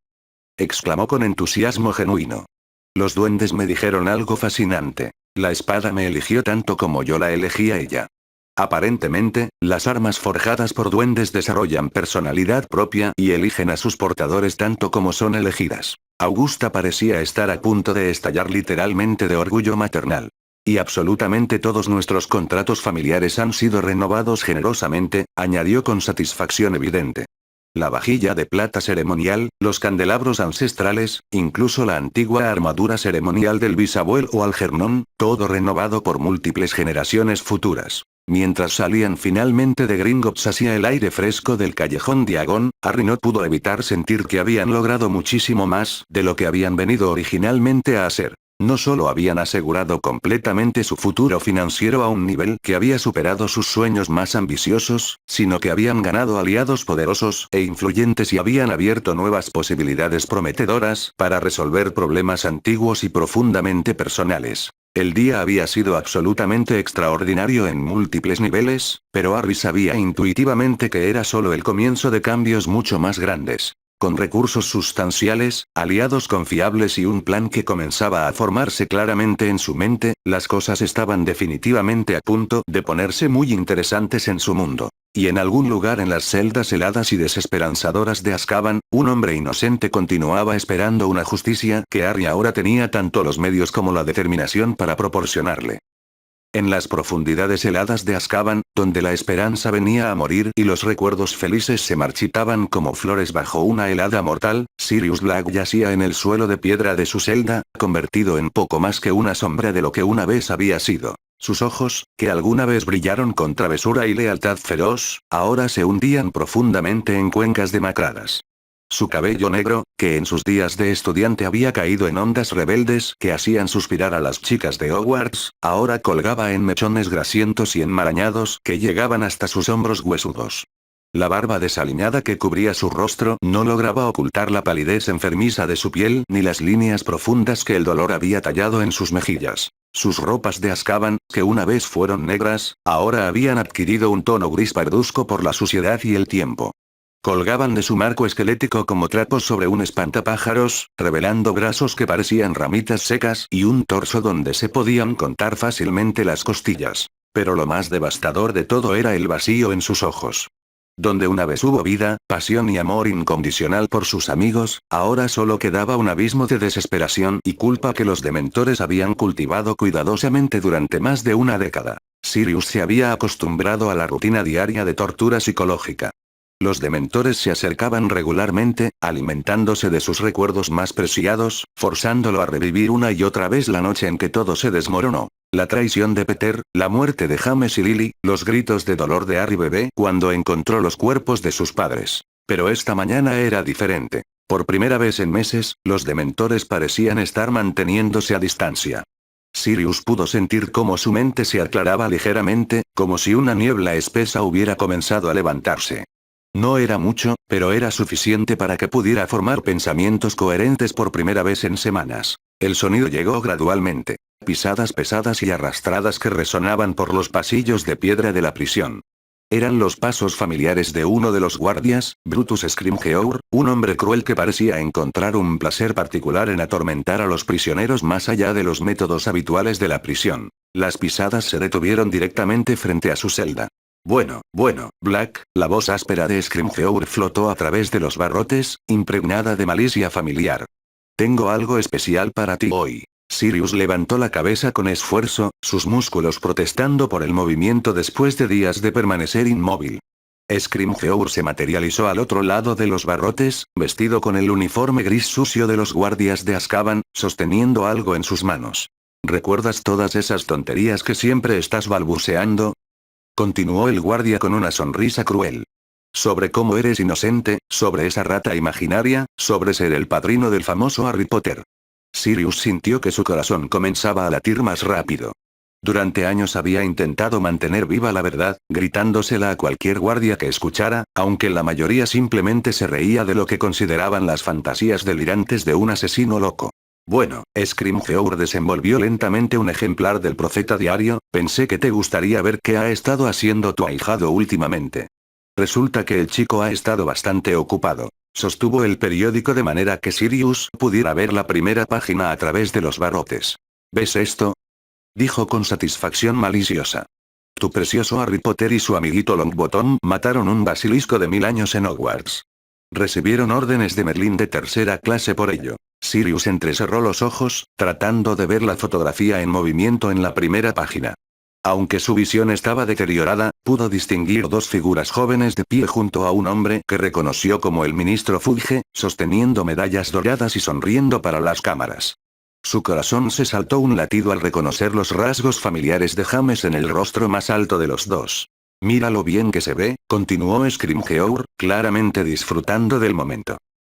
Exclamó con entusiasmo genuino. Los duendes me dijeron algo fascinante. La espada me eligió tanto como yo la elegí a ella. Aparentemente, las armas forjadas por duendes desarrollan personalidad propia y eligen a sus portadores tanto como son elegidas. Augusta parecía estar a punto de estallar literalmente de orgullo maternal. Y absolutamente todos nuestros contratos familiares han sido renovados generosamente, añadió con satisfacción evidente. La vajilla de plata ceremonial, los candelabros ancestrales, incluso la antigua armadura ceremonial del bisabuelo Algernon, todo renovado por múltiples generaciones futuras. Mientras salían finalmente de Gringotts hacia el aire fresco del callejón Diagon, Harry no pudo evitar sentir que habían logrado muchísimo más de lo que habían venido originalmente a hacer. No solo habían asegurado completamente su futuro financiero a un nivel que había superado sus sueños más ambiciosos, sino que habían ganado aliados poderosos e influyentes y habían abierto nuevas posibilidades prometedoras para resolver problemas antiguos y profundamente personales. El día había sido absolutamente extraordinario en múltiples niveles, pero Harry sabía intuitivamente que era solo el comienzo de cambios mucho más grandes. Con recursos sustanciales, aliados confiables y un plan que comenzaba a formarse claramente en su mente, las cosas estaban definitivamente a punto de ponerse muy interesantes en su mundo. Y en algún lugar en las celdas heladas y desesperanzadoras de Azkaban, un hombre inocente continuaba esperando una justicia que Harry ahora tenía tanto los medios como la determinación para proporcionarle. En las profundidades heladas de Azkaban, donde la esperanza venía a morir y los recuerdos felices se marchitaban como flores bajo una helada mortal, Sirius Black yacía en el suelo de piedra de su celda, convertido en poco más que una sombra de lo que una vez había sido. Sus ojos, que alguna vez brillaron con travesura y lealtad feroz, ahora se hundían profundamente en cuencas demacradas. Su cabello negro, que en sus días de estudiante había caído en ondas rebeldes que hacían suspirar a las chicas de Hogwarts, ahora colgaba en mechones grasientos y enmarañados que llegaban hasta sus hombros huesudos. La barba desaliñada que cubría su rostro no lograba ocultar la palidez enfermiza de su piel ni las líneas profundas que el dolor había tallado en sus mejillas. Sus ropas de Azkaban, que una vez fueron negras, ahora habían adquirido un tono gris parduzco por la suciedad y el tiempo. Colgaban de su marco esquelético como trapos sobre un espantapájaros, revelando brazos que parecían ramitas secas y un torso donde se podían contar fácilmente las costillas. Pero lo más devastador de todo era el vacío en sus ojos. Donde una vez hubo vida, pasión y amor incondicional por sus amigos, ahora solo quedaba un abismo de desesperación y culpa que los dementores habían cultivado cuidadosamente durante más de una década. Sirius se había acostumbrado a la rutina diaria de tortura psicológica. Los dementores se acercaban regularmente, alimentándose de sus recuerdos más preciados, forzándolo a revivir una y otra vez la noche en que todo se desmoronó. La traición de Peter, la muerte de James y Lily, los gritos de dolor de Harry bebé cuando encontró los cuerpos de sus padres. Pero esta mañana era diferente. Por primera vez en meses, los dementores parecían estar manteniéndose a distancia. Sirius pudo sentir cómo su mente se aclaraba ligeramente, como si una niebla espesa hubiera comenzado a levantarse. No era mucho, pero era suficiente para que pudiera formar pensamientos coherentes por primera vez en semanas. El sonido llegó gradualmente. Pisadas pesadas y arrastradas que resonaban por los pasillos de piedra de la prisión. Eran los pasos familiares de uno de los guardias, Brutus Scrimgeour, un hombre cruel que parecía encontrar un placer particular en atormentar a los prisioneros más allá de los métodos habituales de la prisión. Las pisadas se detuvieron directamente frente a su celda. Bueno, Black, la voz áspera de Scrimgeour flotó a través de los barrotes, impregnada de malicia familiar. Tengo algo especial para ti hoy. Sirius levantó la cabeza con esfuerzo, sus músculos protestando por el movimiento después de días de permanecer inmóvil. Scrimgeour se materializó al otro lado de los barrotes, vestido con el uniforme gris sucio de los guardias de Azkaban, sosteniendo algo en sus manos. ¿Recuerdas todas esas tonterías que siempre estás balbuceando? Continuó el guardia con una sonrisa cruel. Sobre cómo eres inocente, sobre esa rata imaginaria, sobre ser el padrino del famoso Harry Potter. Sirius sintió que su corazón comenzaba a latir más rápido. Durante años había intentado mantener viva la verdad, gritándosela a cualquier guardia que escuchara, aunque la mayoría simplemente se reía de lo que consideraban las fantasías delirantes de un asesino loco. Bueno, Scrimgeour desenvolvió lentamente un ejemplar del Profeta Diario, pensé que te gustaría ver qué ha estado haciendo tu ahijado últimamente. Resulta que el chico ha estado bastante ocupado. Sostuvo el periódico de manera que Sirius pudiera ver la primera página a través de los barrotes. ¿Ves esto? dijo con satisfacción maliciosa. Tu precioso Harry Potter y su amiguito Longbottom mataron un basilisco de 1000 años en Hogwarts. Recibieron órdenes de Merlín de tercera clase por ello. Sirius entrecerró los ojos, tratando de ver la fotografía en movimiento en la primera página. Aunque su visión estaba deteriorada, pudo distinguir dos figuras jóvenes de pie junto a un hombre que reconoció como el ministro Fudge, sosteniendo medallas doradas y sonriendo para las cámaras. Su corazón se saltó un latido al reconocer los rasgos familiares de James en el rostro más alto de los dos. Mira lo bien que se ve, continuó Scrimgeour, claramente disfrutando del momento.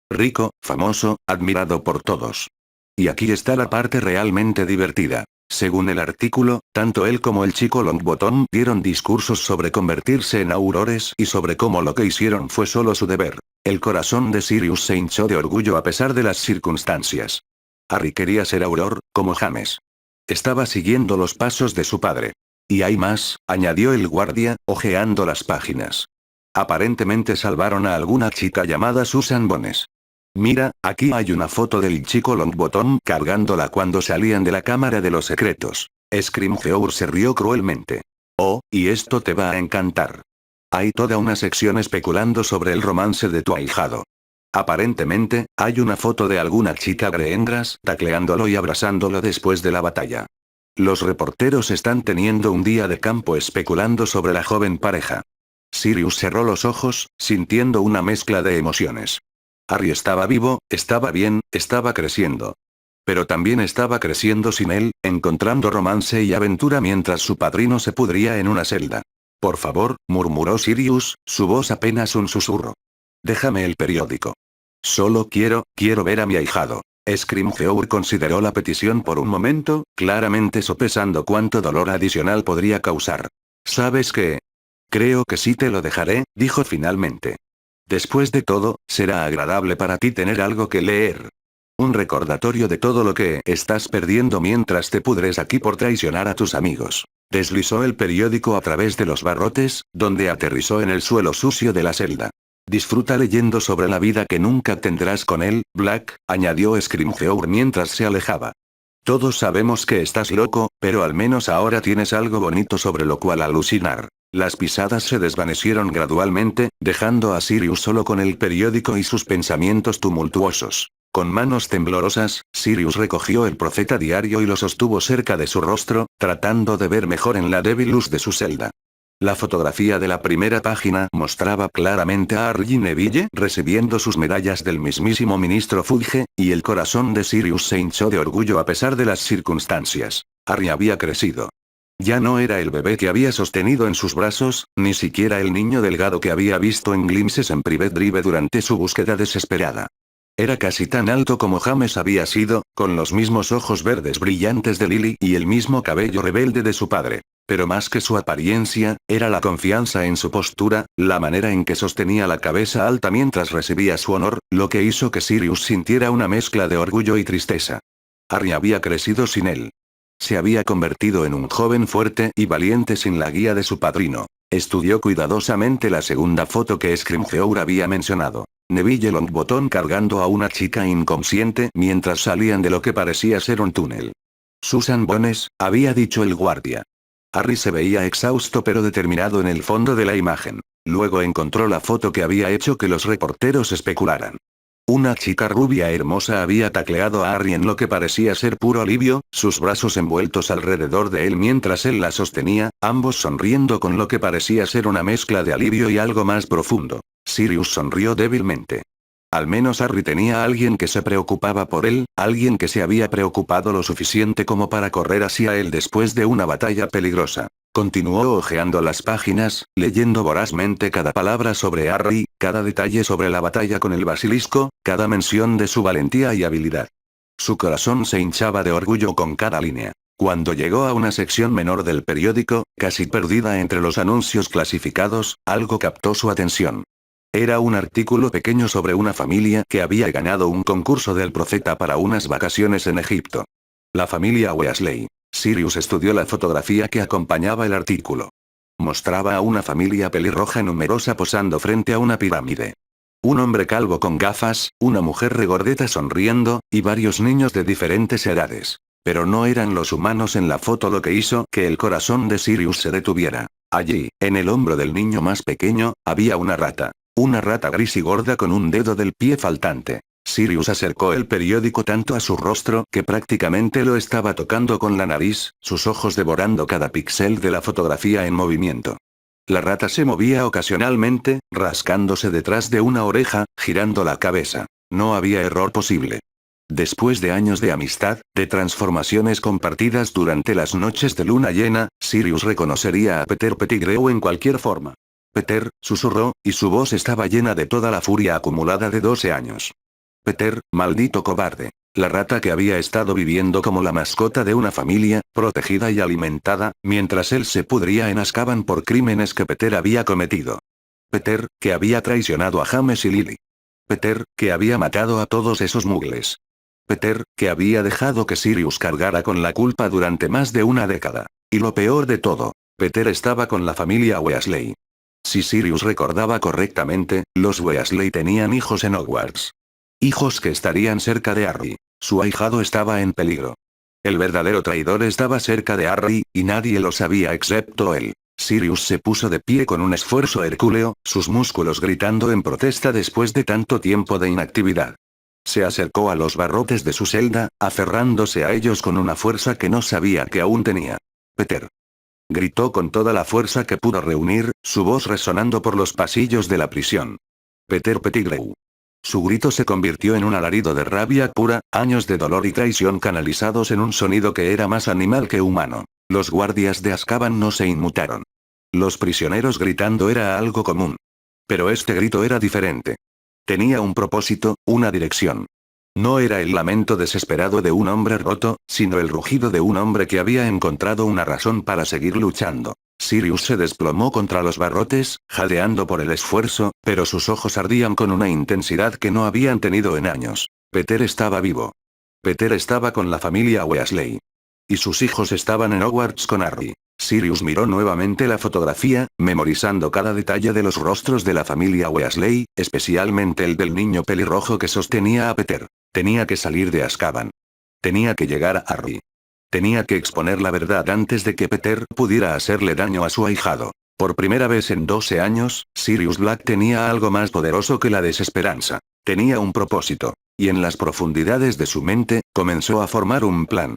Rico, famoso, admirado por todos. Y aquí está la parte realmente divertida. Según el artículo, tanto él como el chico Longbottom dieron discursos sobre convertirse en aurores y sobre cómo lo que hicieron fue solo su deber. El corazón de Sirius se hinchó de orgullo a pesar de las circunstancias. Harry quería ser auror, como James. Estaba siguiendo los pasos de su padre. Y hay más, añadió el guardia, hojeando las páginas. Aparentemente salvaron a alguna chica llamada Susan Bones. Mira, aquí hay una foto del chico Longbottom cargándola cuando salían de la cámara de los secretos. Scrimgeour se rió cruelmente. Oh, y esto te va a encantar. Hay toda una sección especulando sobre el romance de tu ahijado. Aparentemente, hay una foto de alguna chica Greengrass tacleándolo y abrazándolo después de la batalla. Los reporteros están teniendo un día de campo especulando sobre la joven pareja. Sirius cerró los ojos, sintiendo una mezcla de emociones. Harry estaba vivo, estaba bien, estaba creciendo. Pero también estaba creciendo sin él, encontrando romance y aventura mientras su padrino se pudría en una celda. Por favor, murmuró Sirius, su voz apenas un susurro. Déjame el periódico. Solo quiero ver a mi ahijado. Scrimgeour consideró la petición por un momento, claramente sopesando cuánto dolor adicional podría causar. ¿Sabes qué? Creo que sí te lo dejaré, dijo finalmente. Después de todo, será agradable para ti tener algo que leer. Un recordatorio de todo lo que estás perdiendo mientras te pudres aquí por traicionar a tus amigos. Deslizó el periódico a través de los barrotes, donde aterrizó en el suelo sucio de la celda. Disfruta leyendo sobre la vida que nunca tendrás con él, Black, añadió Scrimgeour mientras se alejaba. Todos sabemos que estás loco, pero al menos ahora tienes algo bonito sobre lo cual alucinar. Las pisadas se desvanecieron gradualmente, dejando a Sirius solo con el periódico y sus pensamientos tumultuosos. Con manos temblorosas, Sirius recogió el Profeta Diario y lo sostuvo cerca de su rostro, tratando de ver mejor en la débil luz de su celda. La fotografía de la primera página mostraba claramente a Harry Neville recibiendo sus medallas del mismísimo ministro Fudge, y el corazón de Sirius se hinchó de orgullo a pesar de las circunstancias. Harry había crecido. Ya no era el bebé que había sostenido en sus brazos, ni siquiera el niño delgado que había visto en glimpses en Private Drive durante su búsqueda desesperada. Era casi tan alto como James había sido, con los mismos ojos verdes brillantes de Lily y el mismo cabello rebelde de su padre. Pero más que su apariencia, era la confianza en su postura, la manera en que sostenía la cabeza alta mientras recibía su honor, lo que hizo que Sirius sintiera una mezcla de orgullo y tristeza. Harry había crecido sin él. Se había convertido en un joven fuerte y valiente sin la guía de su padrino. Estudió cuidadosamente la segunda foto que Scrimgeour había mencionado. Neville Longbottom cargando a una chica inconsciente mientras salían de lo que parecía ser un túnel. Susan Bones, había dicho el guardia. Harry se veía exhausto pero determinado en el fondo de la imagen. Luego encontró la foto que había hecho que los reporteros especularan. Una chica rubia hermosa había tacleado a Harry en lo que parecía ser puro alivio, sus brazos envueltos alrededor de él mientras él la sostenía, ambos sonriendo con lo que parecía ser una mezcla de alivio y algo más profundo. Sirius sonrió débilmente. Al menos Harry tenía a alguien que se preocupaba por él, alguien que se había preocupado lo suficiente como para correr hacia él después de una batalla peligrosa. Continuó hojeando las páginas, leyendo vorazmente cada palabra sobre Harry, cada detalle sobre la batalla con el basilisco, cada mención de su valentía y habilidad. Su corazón se hinchaba de orgullo con cada línea. Cuando llegó a una sección menor del periódico, casi perdida entre los anuncios clasificados, algo captó su atención. Era un artículo pequeño sobre una familia que había ganado un concurso del Profeta para unas vacaciones en Egipto. La familia Weasley. Sirius estudió la fotografía que acompañaba el artículo. Mostraba a una familia pelirroja numerosa posando frente a una pirámide. Un hombre calvo con gafas, una mujer regordeta sonriendo, y varios niños de diferentes edades. Pero no eran los humanos en la foto lo que hizo que el corazón de Sirius se detuviera. Allí, en el hombro del niño más pequeño, había una rata. Una rata gris y gorda con un dedo del pie faltante. Sirius acercó el periódico tanto a su rostro que prácticamente lo estaba tocando con la nariz, sus ojos devorando cada píxel de la fotografía en movimiento. La rata se movía ocasionalmente, rascándose detrás de una oreja, girando la cabeza. No había error posible. Después de años de amistad, de transformaciones compartidas durante las noches de luna llena, Sirius reconocería a Peter Pettigrew en cualquier forma. Peter, susurró, y su voz estaba llena de toda la furia acumulada de 12 años. Peter, maldito cobarde. La rata que había estado viviendo como la mascota de una familia, protegida y alimentada, mientras él se pudría en Azkaban por crímenes que Peter había cometido. Peter, que había traicionado a James y Lily. Peter, que había matado a todos esos muggles. Peter, que había dejado que Sirius cargara con la culpa durante más de una década. Y lo peor de todo, Peter estaba con la familia Weasley. Si Sirius recordaba correctamente, los Weasley tenían hijos en Hogwarts. Hijos que estarían cerca de Harry. Su ahijado estaba en peligro. El verdadero traidor estaba cerca de Harry, y nadie lo sabía excepto él. Sirius se puso de pie con un esfuerzo hercúleo, sus músculos gritando en protesta después de tanto tiempo de inactividad. Se acercó a los barrotes de su celda, aferrándose a ellos con una fuerza que no sabía que aún tenía. Peter. Gritó con toda la fuerza que pudo reunir, su voz resonando por los pasillos de la prisión. Peter Pettigrew. Su grito se convirtió en un alarido de rabia pura, años de dolor y traición canalizados en un sonido que era más animal que humano. Los guardias de Azkaban no se inmutaron. Los prisioneros gritando era algo común. Pero este grito era diferente. Tenía un propósito, una dirección. No era el lamento desesperado de un hombre roto, sino el rugido de un hombre que había encontrado una razón para seguir luchando. Sirius se desplomó contra los barrotes, jadeando por el esfuerzo, pero sus ojos ardían con una intensidad que no habían tenido en años. Peter estaba vivo. Peter estaba con la familia Weasley. Y sus hijos estaban en Hogwarts con Harry. Sirius miró nuevamente la fotografía, memorizando cada detalle de los rostros de la familia Weasley, especialmente el del niño pelirrojo que sostenía a Peter. Tenía que salir de Azkaban. Tenía que llegar a Harry. Tenía que exponer la verdad antes de que Peter pudiera hacerle daño a su ahijado. Por primera vez en 12 años, Sirius Black tenía algo más poderoso que la desesperanza. Tenía un propósito. Y en las profundidades de su mente, comenzó a formar un plan.